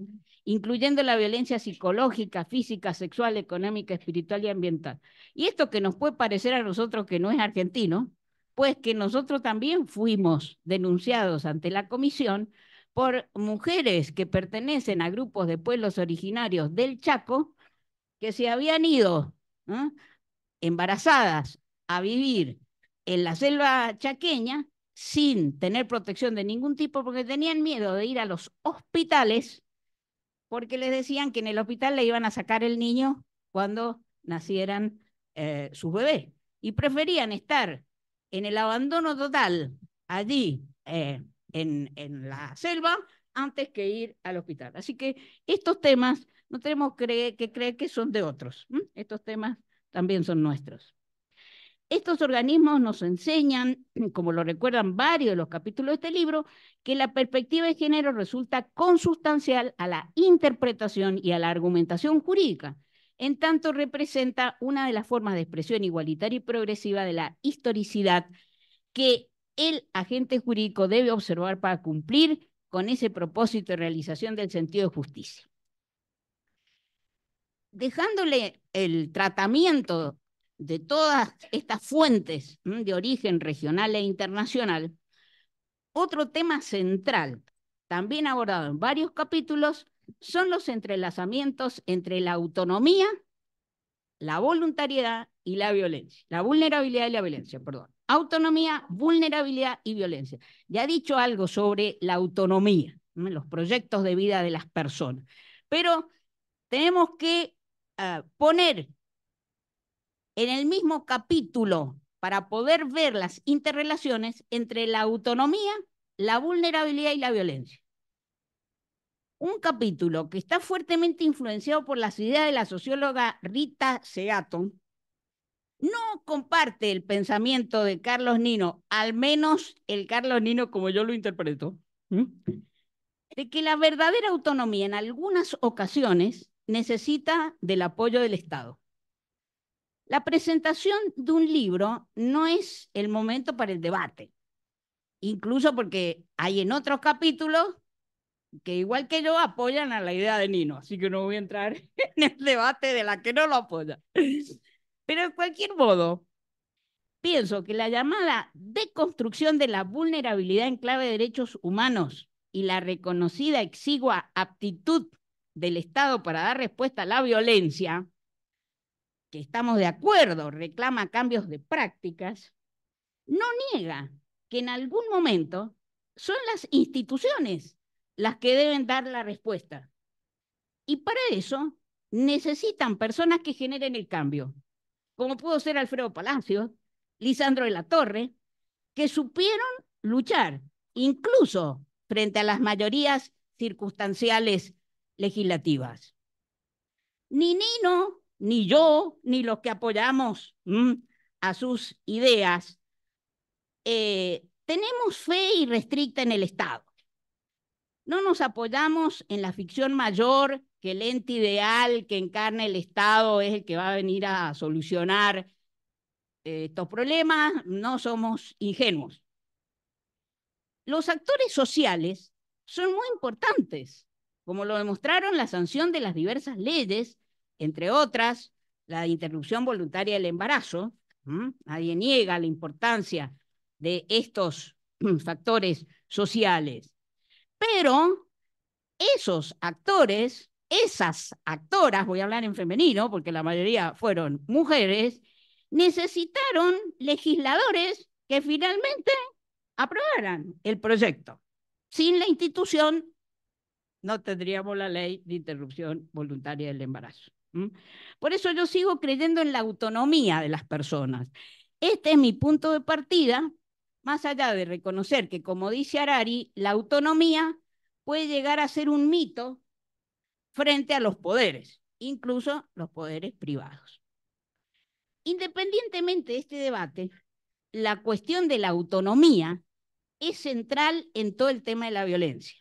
incluyendo la violencia psicológica, física, sexual, económica, espiritual y ambiental. Y esto que nos puede parecer a nosotros que no es argentino, pues que nosotros también fuimos denunciados ante la comisión por mujeres que pertenecen a grupos de pueblos originarios del Chaco que se habían ido embarazadas a vivir en la selva chaqueña sin tener protección de ningún tipo porque tenían miedo de ir a los hospitales porque les decían que en el hospital le iban a sacar el niño cuando nacieran sus bebés y preferían estar en el abandono total allí en la selva antes que ir al hospital. Así que estos temas no tenemos que creer que son de otros. Estos temas también son nuestros. Estos organismos nos enseñan, como lo recuerdan varios de los capítulos de este libro, que la perspectiva de género resulta consustancial a la interpretación y a la argumentación jurídica, en tanto representa una de las formas de expresión igualitaria y progresiva de la historicidad que el agente jurídico debe observar para cumplir con ese propósito de realización del sentido de justicia. Dejándole el tratamiento de todas estas fuentes de origen regional e internacional, otro tema central, también abordado en varios capítulos, son los entrelazamientos entre la autonomía, la voluntariedad y la violencia. La vulnerabilidad y la violencia, perdón. Autonomía, vulnerabilidad y violencia. Ya he dicho algo sobre la autonomía, los proyectos de vida de las personas, pero tenemos que poner en el mismo capítulo para poder ver las interrelaciones entre la autonomía, la vulnerabilidad y la violencia. Un capítulo que está fuertemente influenciado por las ideas de la socióloga Rita Seaton, no comparte el pensamiento de Carlos Nino, al menos el Carlos Nino como yo lo interpreto, de que la verdadera autonomía en algunas ocasiones necesita del apoyo del Estado. La presentación de un libro no es el momento para el debate, incluso porque hay en otros capítulos que igual que yo apoyan a la idea de Nino, así que no voy a entrar en el debate de la que no lo apoya. Pero de cualquier modo, pienso que la llamada deconstrucción de la vulnerabilidad en clave de derechos humanos y la reconocida exigua aptitud del Estado para dar respuesta a la violencia, que estamos de acuerdo, reclama cambios de prácticas, no niega que en algún momento son las instituciones las que deben dar la respuesta. Y para eso necesitan personas que generen el cambio, como pudo ser Alfredo Palacios, Lisandro de la Torre, que supieron luchar, incluso frente a las mayorías circunstanciales legislativas. Ni Nino, ni yo, ni los que apoyamos a sus ideas, tenemos fe irrestricta en el Estado. No nos apoyamos en la ficción mayor que el ente ideal que encarna el Estado es el que va a venir a solucionar estos problemas. No somos ingenuos. Los actores sociales son muy importantes, como lo demostraron la sanción de las diversas leyes, entre otras, la interrupción voluntaria del embarazo. Nadie niega la importancia de estos factores sociales. Pero esos actores, esas actoras, voy a hablar en femenino porque la mayoría fueron mujeres, necesitaron legisladores que finalmente aprobaran el proyecto. Sin la institución no tendríamos la ley de interrupción voluntaria del embarazo. Por eso yo sigo creyendo en la autonomía de las personas. Este es mi punto de partida, más allá de reconocer que, como dice Harari, la autonomía puede llegar a ser un mito frente a los poderes, incluso los poderes privados. Independientemente de este debate, la cuestión de la autonomía es central en todo el tema de la violencia.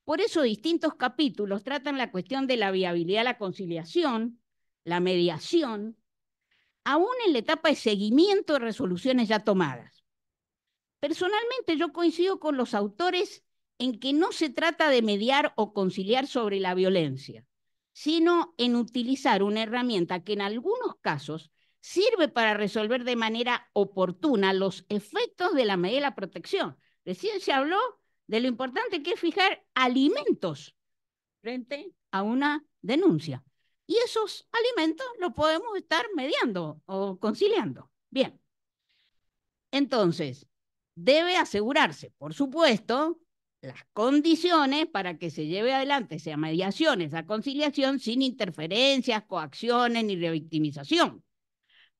Por eso distintos capítulos tratan la cuestión de la viabilidad de la conciliación, la mediación, aún en la etapa de seguimiento de resoluciones ya tomadas. Personalmente yo coincido con los autores en que no se trata de mediar o conciliar sobre la violencia, sino en utilizar una herramienta que en algunos casos sirve para resolver de manera oportuna los efectos de la medida de la protección. Recién se habló de lo importante que es fijar alimentos frente a una denuncia. Y esos alimentos los podemos estar mediando o conciliando. Bien. Entonces, debe asegurarse, por supuesto, las condiciones para que se lleve adelante esa mediación, esa conciliación, sin interferencias, coacciones ni revictimización.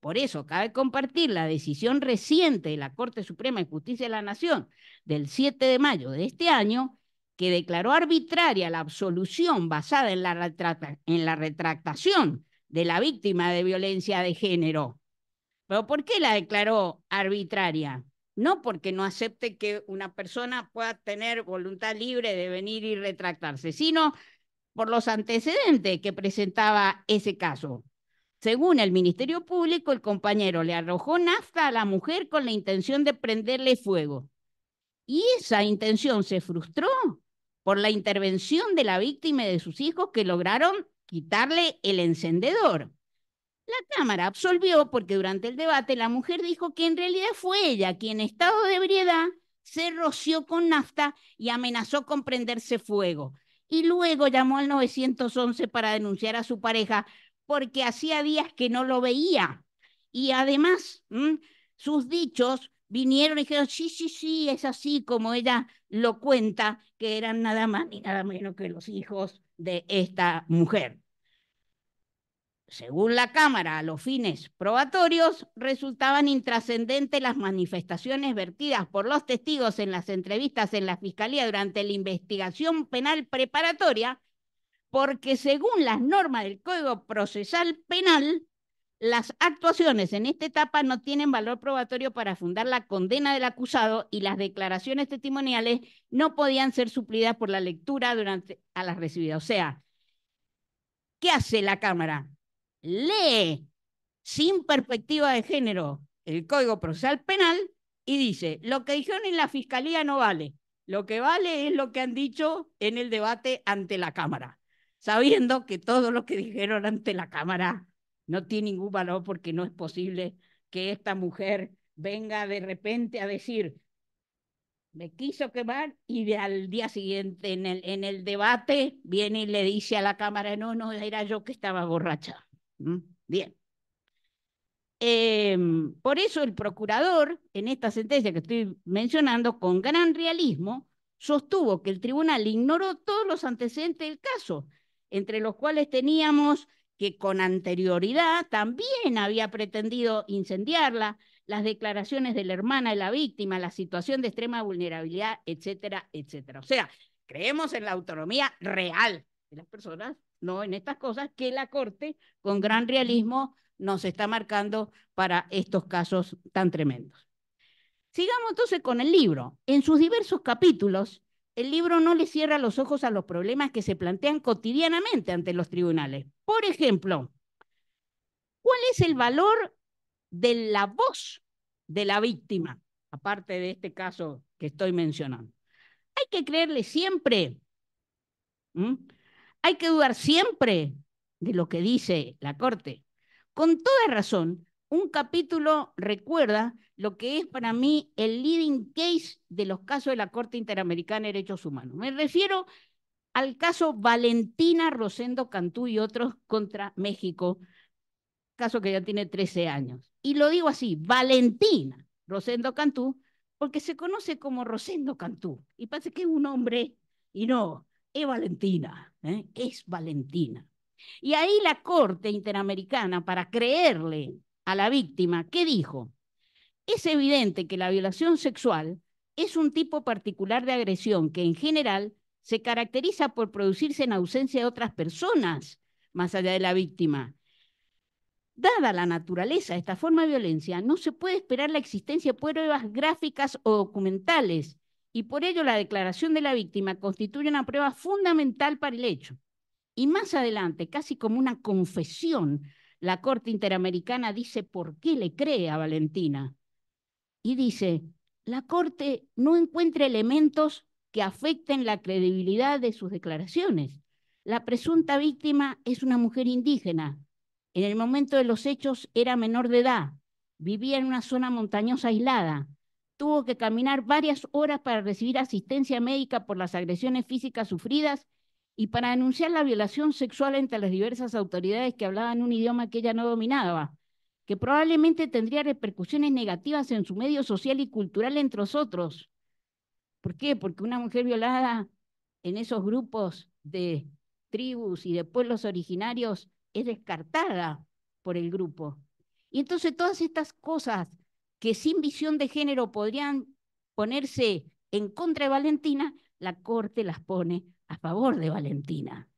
Por eso cabe compartir la decisión reciente de la Corte Suprema de Justicia de la Nación del 7 de mayo de este año, que declaró arbitraria la absolución basada en la retractación de la víctima de violencia de género. ¿Pero por qué la declaró arbitraria? No porque no acepte que una persona pueda tener voluntad libre de venir y retractarse, sino por los antecedentes que presentaba ese caso. Según el Ministerio Público, el compañero le arrojó nafta a la mujer con la intención de prenderle fuego. Y esa intención se frustró por la intervención de la víctima y de sus hijos, que lograron quitarle el encendedor. La Cámara absolvió porque durante el debate la mujer dijo que en realidad fue ella quien en estado de ebriedad se roció con nafta y amenazó con prenderse fuego. Y luego llamó al 911 para denunciar a su pareja porque hacía días que no lo veía. Y además, sus dichos vinieron y dijeron, sí, es así como ella lo cuenta, que eran nada más ni nada menos que los hijos de esta mujer. según la Cámara, a los fines probatorios, resultaban intrascendentes las manifestaciones vertidas por los testigos en las entrevistas en la Fiscalía durante la investigación penal preparatoria, porque según las normas del Código Procesal Penal, las actuaciones en esta etapa no tienen valor probatorio para fundar la condena del acusado y las declaraciones testimoniales no podían ser suplidas por la lectura a las recibidas. O sea, ¿qué hace la Cámara? Lee sin perspectiva de género el Código Procesal Penal y dice, lo que dijeron en la Fiscalía no vale, lo que vale es lo que han dicho en el debate ante la Cámara, sabiendo que todo lo que dijeron ante la Cámara no tiene ningún valor porque no es posible que esta mujer venga de repente a decir, me quiso quemar y al día siguiente en el debate viene y le dice a la Cámara, no, era yo que estaba borracha. Bien. Por eso el procurador, en esta sentencia que estoy mencionando, con gran realismo, sostuvo que el tribunal ignoró todos los antecedentes del caso, entre los cuales teníamos que con anterioridad también había pretendido incendiarla, las declaraciones de la hermana de la víctima, la situación de extrema vulnerabilidad, etcétera, etcétera. O sea, creemos en la autonomía real de las personas, no en estas cosas que la Corte, con gran realismo, nos está marcando para estos casos tan tremendos. Sigamos entonces con el libro. En sus diversos capítulos, el libro no le cierra los ojos a los problemas que se plantean cotidianamente ante los tribunales. Por ejemplo, ¿cuál es el valor de la voz de la víctima, aparte de este caso que estoy mencionando? ¿Hay que creerle siempre? ¿Hay que dudar siempre de lo que dice la Corte? Con toda razón, un capítulo recuerda lo que es para mí el leading case de los casos de la Corte Interamericana de Derechos Humanos. Me refiero al caso Valentina Rosendo Cantú y otros contra México, caso que ya tiene 13 años. Y lo digo así, Valentina Rosendo Cantú, porque se conoce como Rosendo Cantú. Y parece que es un hombre, y no, es Valentina, es Valentina. Y ahí la Corte Interamericana, para creerle a la víctima, ¿qué dijo? Es evidente que la violación sexual es un tipo particular de agresión que en general se caracteriza por producirse en ausencia de otras personas, más allá de la víctima. Dada la naturaleza de esta forma de violencia, no se puede esperar la existencia de pruebas gráficas o documentales, y por ello la declaración de la víctima constituye una prueba fundamental para el hecho. Y más adelante, casi como una confesión, la Corte Interamericana dice por qué le cree a Valentina. Y dice, la Corte no encuentra elementos que afecten la credibilidad de sus declaraciones. La presunta víctima es una mujer indígena. En el momento de los hechos era menor de edad, vivía en una zona montañosa aislada, tuvo que caminar varias horas para recibir asistencia médica por las agresiones físicas sufridas y para denunciar la violación sexual entre las diversas autoridades que hablaban un idioma que ella no dominaba, que probablemente tendría repercusiones negativas en su medio social y cultural, entre otros. ¿Por qué? Porque una mujer violada en esos grupos de tribus y de pueblos originarios es descartada por el grupo. Y entonces todas estas cosas que sin visión de género podrían ponerse en contra de Valentina, la Corte las pone a favor de Valentina.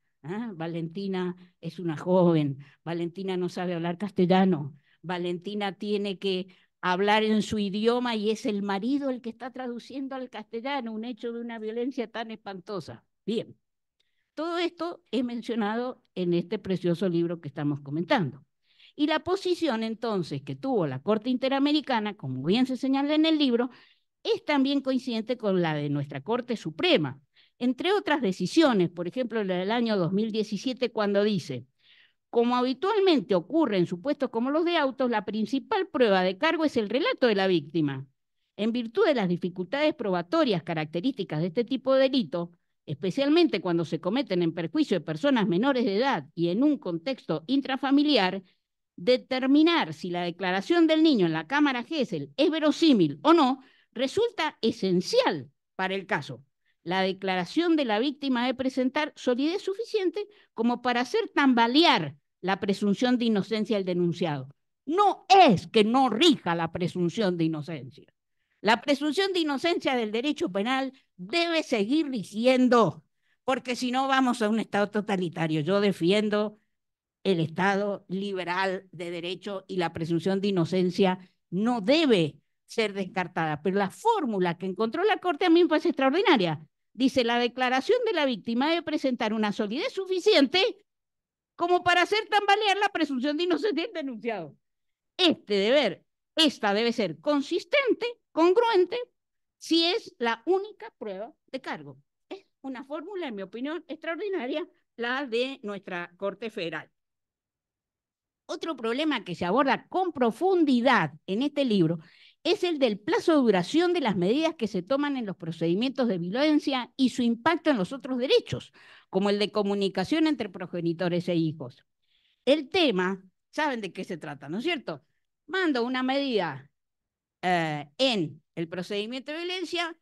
Valentina es una joven, Valentina no sabe hablar castellano, Valentina tiene que hablar en su idioma y es el marido el que está traduciendo al castellano un hecho de una violencia tan espantosa. Bien, todo esto es mencionado en este precioso libro que estamos comentando. Y la posición entonces que tuvo la Corte Interamericana, como bien se señala en el libro, es también coincidente con la de nuestra Corte Suprema, entre otras decisiones, por ejemplo, la del año 2017, cuando dice, como habitualmente ocurre en supuestos como los de autos, la principal prueba de cargo es el relato de la víctima. En virtud de las dificultades probatorias características de este tipo de delito, especialmente cuando se cometen en perjuicio de personas menores de edad y en un contexto intrafamiliar, determinar si la declaración del niño en la cámara Gesell es verosímil o no resulta esencial para el caso. La declaración de la víctima debe presentar solidez suficiente como para hacer tambalear la presunción de inocencia del denunciado. No es que no rija la presunción de inocencia. La presunción de inocencia del derecho penal debe seguir rigiendo, porque si no vamos a un Estado totalitario. Yo defiendo el Estado liberal de derecho y la presunción de inocencia no debe ser descartada. Pero la fórmula que encontró la Corte a mí me parece extraordinaria. Dice, la declaración de la víctima debe presentar una solidez suficiente como para hacer tambalear la presunción de inocencia del denunciado. Esta debe ser consistente, congruente, si es la única prueba de cargo. Es una fórmula, en mi opinión, extraordinaria, la de nuestra Corte Federal. Otro problema que se aborda con profundidad en este libro es el del plazo de duración de las medidas que se toman en los procedimientos de violencia y su impacto en los otros derechos, como el de comunicación entre progenitores e hijos. El tema, ¿saben de qué se trata, no es cierto? Mando una medida en el procedimiento de violencia,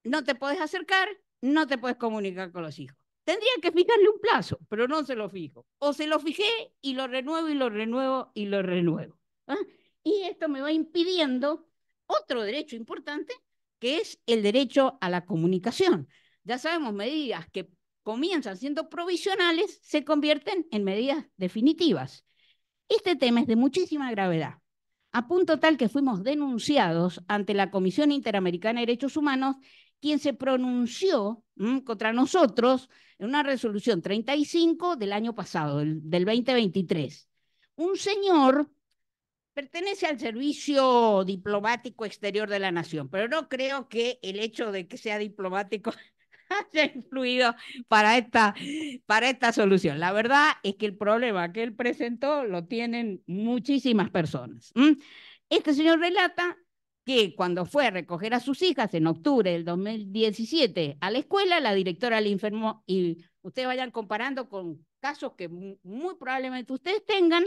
no te puedes acercar, no te puedes comunicar con los hijos. Tendría que fijarle un plazo, pero no se lo fijo. O se lo fijé y lo renuevo y lo renuevo y lo renuevo. ¿Ah? Y esto me va impidiendo otro derecho importante, que es el derecho a la comunicación. Ya sabemos, medidas que comienzan siendo provisionales se convierten en medidas definitivas. Este tema es de muchísima gravedad, a punto tal que fuimos denunciados ante la Comisión Interamericana de Derechos Humanos, quien se pronunció contra nosotros en una resolución 35 del año pasado, del 2023. Un señor pertenece al Servicio Diplomático Exterior de la Nación, pero no creo que el hecho de que sea diplomático haya influido para esta solución. La verdad es que el problema que él presentó lo tienen muchísimas personas. Este señor relata que cuando fue a recoger a sus hijas en octubre del 2017 a la escuela, la directora le informó, y ustedes vayan comparando con casos que muy probablemente ustedes tengan,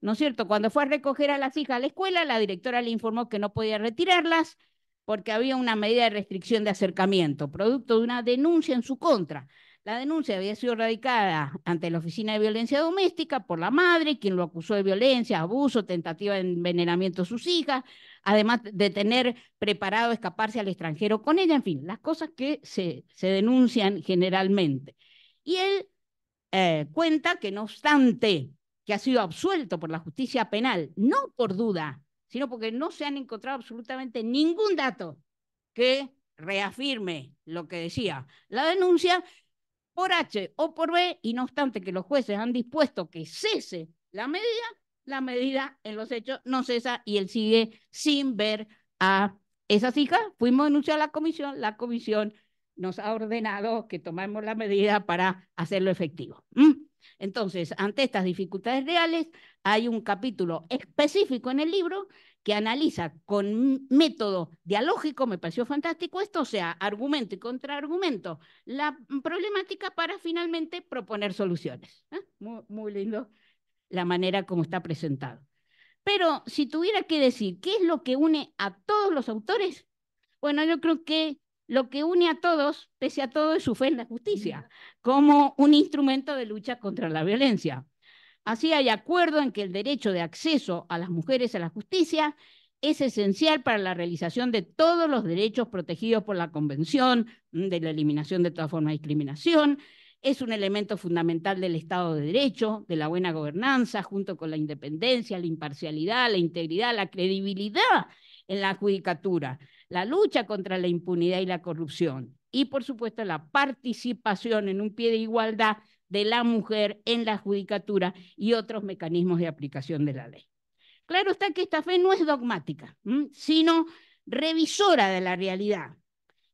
¿no es cierto? Cuando fue a recoger a las hijas a la escuela, la directora le informó que no podía retirarlas porque había una medida de restricción de acercamiento, producto de una denuncia en su contra. La denuncia había sido radicada ante la Oficina de Violencia Doméstica por la madre, quien lo acusó de violencia, abuso, tentativa de envenenamiento de sus hijas, además de tener preparado escaparse al extranjero con ella, en fin, las cosas que se denuncian generalmente. Y él cuenta que no obstante que ha sido absuelto por la justicia penal, no por duda, sino porque no se han encontrado absolutamente ningún dato que reafirme lo que decía la denuncia, por H o por B, y no obstante que los jueces han dispuesto que cese la medida en los hechos no cesa y él sigue sin ver a esas hijas. Fuimos a denunciar a la comisión nos ha ordenado que tomemos la medida para hacerlo efectivo. Entonces, ante estas dificultades reales, hay un capítulo específico en el libro que analiza con método dialógico, me pareció fantástico esto, o sea, argumento y contraargumento, la problemática para finalmente proponer soluciones. Muy lindo la manera como está presentado. Pero si tuviera que decir qué es lo que une a todos los autores, bueno, yo creo que lo que une a todos, pese a todo, es su fe en la justicia, como un instrumento de lucha contra la violencia. Así hay acuerdo en que el derecho de acceso a las mujeres a la justicia es esencial para la realización de todos los derechos protegidos por la Convención de la Eliminación de toda forma de discriminación. Es un elemento fundamental del Estado de Derecho, de la buena gobernanza, junto con la independencia, la imparcialidad, la integridad, la credibilidad en la judicatura, la lucha contra la impunidad y la corrupción, y por supuesto la participación en un pie de igualdad de la mujer en la judicatura y otros mecanismos de aplicación de la ley. Claro está que esta fe no es dogmática, sino revisora de la realidad.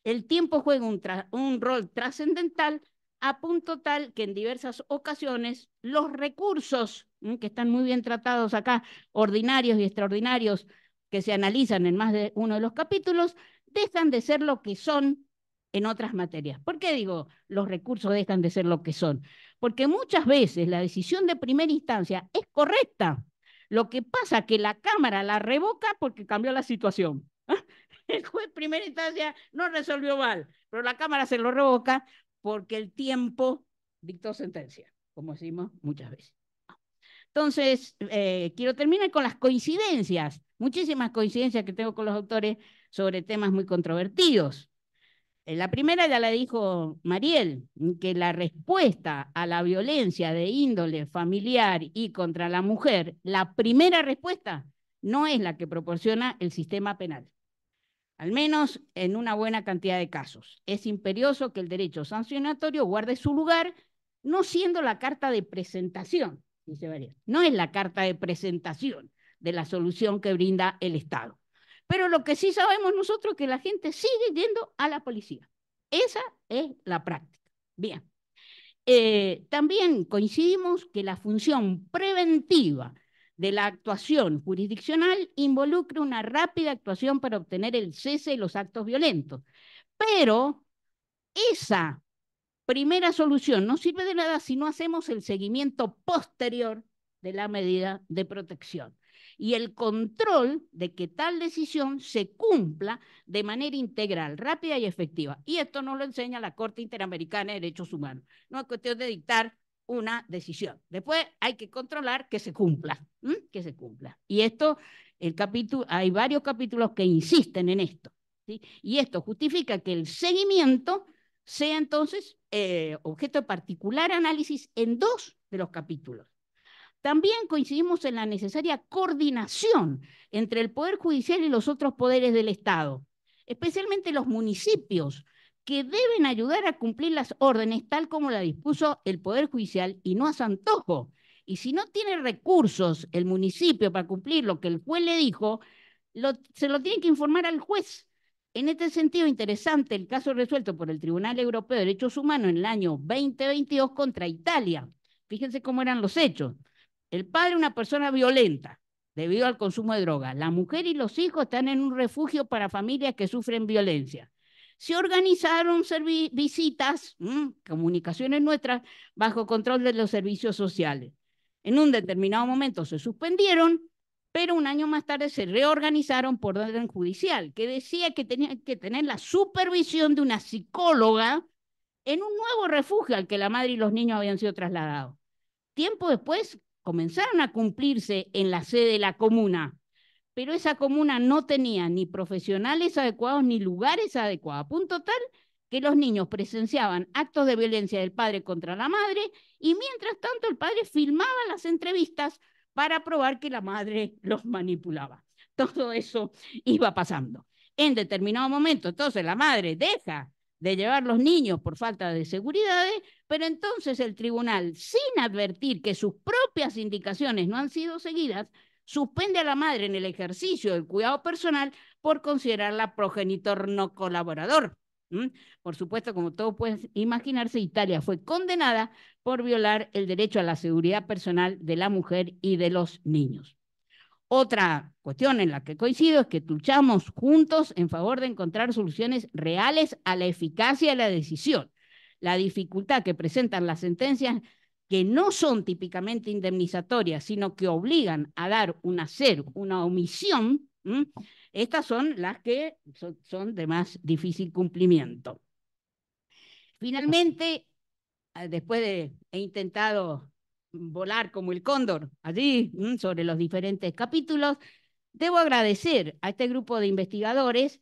El tiempo juega un rol trascendental a punto tal que en diversas ocasiones los recursos que están muy bien tratados acá, ordinarios y extraordinarios, que se analizan en más de uno de los capítulos, dejan de ser lo que son en otras materias. ¿Por qué digo los recursos dejan de ser lo que son? Porque muchas veces la decisión de primera instancia es correcta. Lo que pasa es que la Cámara la revoca porque cambió la situación. El juez de primera instancia no resolvió mal, pero la Cámara se lo revoca porque el tiempo dictó sentencia, como decimos muchas veces. Entonces, quiero terminar con las coincidencias, muchísimas coincidencias que tengo con los autores sobre temas muy controvertidos. La primera ya la dijo Mariel, que la respuesta a la violencia de índole familiar y contra la mujer, la primera respuesta no es la que proporciona el sistema penal, al menos en una buena cantidad de casos. Es imperioso que el derecho sancionatorio guarde su lugar, no siendo la carta de presentación, dice Mariel, no es la carta de presentación de la solución que brinda el Estado. Pero lo que sí sabemos nosotros es que la gente sigue yendo a la policía. Esa es la práctica. Bien. También coincidimos que la función preventiva de la actuación jurisdiccional involucra una rápida actuación para obtener el cese de los actos violentos. Pero esa primera solución no sirve de nada si no hacemos el seguimiento posterior de la medida de protección y el control de que tal decisión se cumpla de manera integral, rápida y efectiva. Y esto nos lo enseña la Corte Interamericana de Derechos Humanos. No es cuestión de dictar una decisión. Después hay que controlar que se cumpla, que se cumpla. Y esto, hay varios capítulos que insisten en esto, ¿sí? Y esto justifica que el seguimiento sea entonces objeto de particular análisis en 2 de los capítulos. También coincidimos en la necesaria coordinación entre el Poder Judicial y los otros poderes del Estado, especialmente los municipios, que deben ayudar a cumplir las órdenes tal como la dispuso el Poder Judicial y no a su antojo. Y si no tiene recursos el municipio para cumplir lo que el juez le dijo, se lo tiene que informar al juez. En este sentido, interesante el caso resuelto por el Tribunal Europeo de Derechos Humanos en el año 2022 contra Italia. Fíjense cómo eran los hechos. El padre, una persona violenta debido al consumo de drogas. La mujer y los hijos están en un refugio para familias que sufren violencia. Se organizaron visitas, comunicaciones nuestras, bajo control de los servicios sociales. En un determinado momento se suspendieron, pero un año más tarde se reorganizaron por orden judicial, que decía que tenían que tener la supervisión de una psicóloga en un nuevo refugio al que la madre y los niños habían sido trasladados. Tiempo después comenzaron a cumplirse en la sede de la comuna, pero esa comuna no tenía ni profesionales adecuados ni lugares adecuados, a punto tal que los niños presenciaban actos de violencia del padre contra la madre y mientras tanto el padre filmaba las entrevistas para probar que la madre los manipulaba. Todo eso iba pasando. En determinado momento, entonces la madre deja de llevar los niños por falta de seguridades, pero entonces el tribunal, sin advertir que sus propias indicaciones no han sido seguidas, suspende a la madre en el ejercicio del cuidado personal por considerarla progenitor no colaborador. Por supuesto, como todos pueden imaginarse, Italia fue condenada por violar el derecho a la seguridad personal de la mujer y de los niños. Otra cuestión en la que coincido es que luchamos juntos en favor de encontrar soluciones reales a la eficacia de la decisión. La dificultad que presentan las sentencias que no son típicamente indemnizatorias, sino que obligan a dar una omisión, estas son las que son de más difícil cumplimiento. Finalmente, después he intentado volar como el cóndor allí sobre los diferentes capítulos, debo agradecer a este grupo de investigadores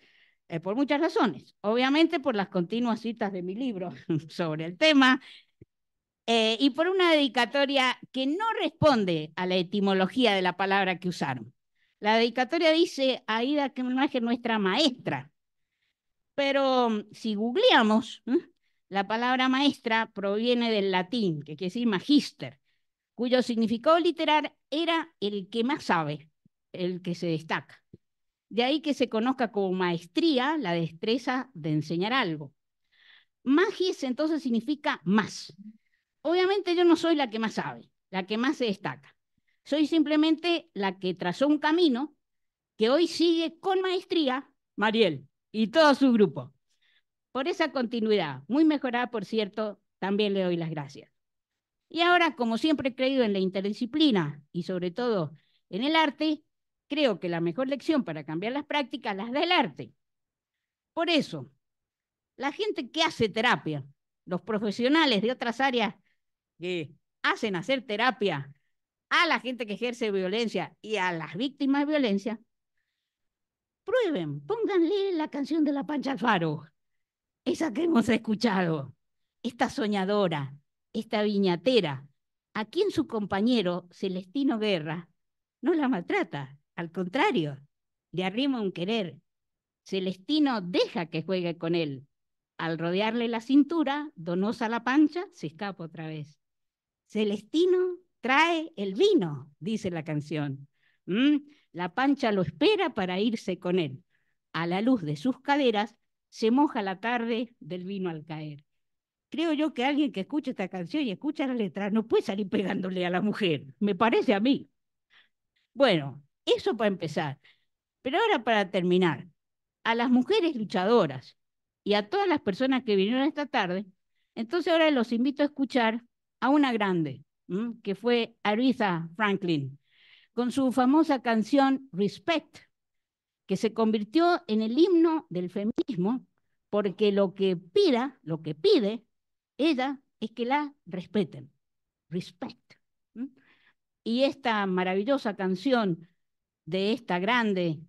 por muchas razones. Obviamente por las continuas citas de mi libro sobre el tema y por una dedicatoria que no responde a la etimología de la palabra que usaron. La dedicatoria dice Aida Kemmelmacher, nuestra maestra. Pero si googleamos, la palabra maestra proviene del latín, que quiere decir magister, cuyo significado literal era el que más sabe, el que se destaca. De ahí que se conozca como maestría la destreza de enseñar algo. Magis entonces significa más. Obviamente yo no soy la que más sabe, la que más se destaca. Soy simplemente la que trazó un camino que hoy sigue con maestría Mariel y todo su grupo. Por esa continuidad, muy mejorada, por cierto, también le doy las gracias. Y ahora, como siempre he creído en la interdisciplina y sobre todo en el arte, creo que la mejor lección para cambiar las prácticas las da el arte. Por eso, la gente que hace terapia, los profesionales de otras áreas que hacen hacer terapia a la gente que ejerce violencia y a las víctimas de violencia, prueben, pónganle la canción de la Pancha Alfaro, esa que hemos escuchado, esta soñadora, esta viñatera, a quien su compañero Celestino Guerra no la maltrata, al contrario, le arrima un querer. Celestino deja que juegue con él. Al rodearle la cintura, Donosa la Pancha se escapa otra vez. Celestino trae el vino, dice la canción. La Pancha lo espera para irse con él. A la luz de sus caderas se moja la tarde del vino al caer. Creo yo que alguien que escucha esta canción y escucha la letra no puede salir pegándole a la mujer, me parece a mí. Bueno, eso para empezar. Pero ahora para terminar, a las mujeres luchadoras y a todas las personas que vinieron esta tarde, entonces ahora los invito a escuchar a una grande, que fue Aretha Franklin, con su famosa canción Respect, que se convirtió en el himno del feminismo, porque lo que pide ella es que la respeten. Respect. Y esta maravillosa canción de esta grande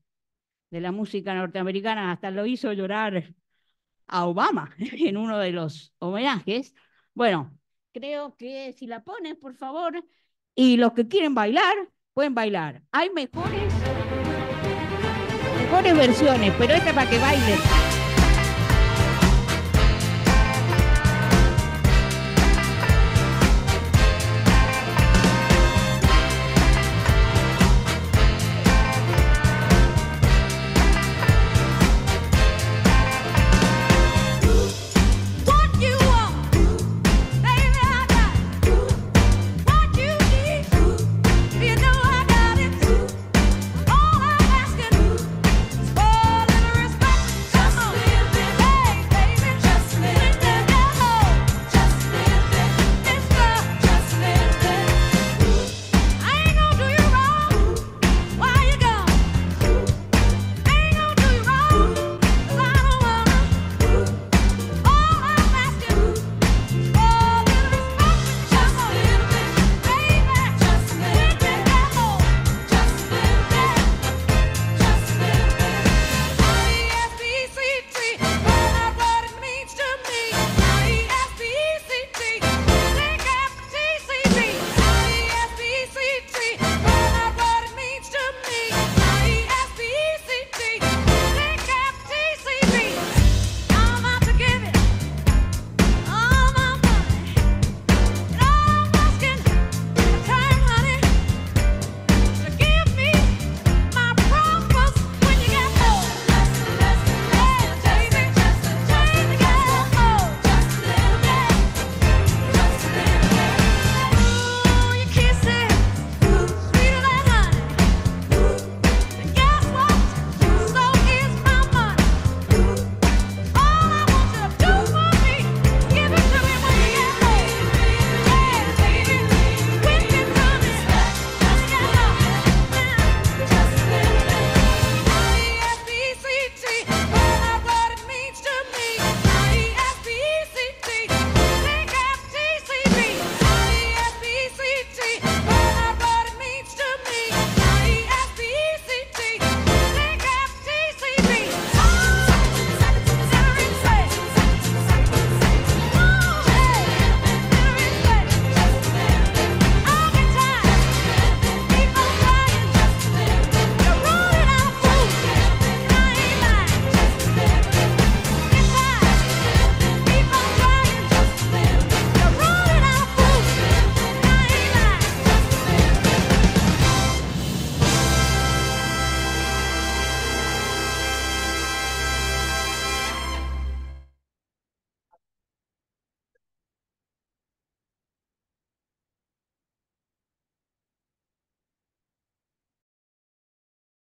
de la música norteamericana hasta lo hizo llorar a Obama en uno de los homenajes. Bueno, creo que si la ponen, por favor, y los que quieren bailar, pueden bailar. Hay mejores versiones, pero esta es para que bailen.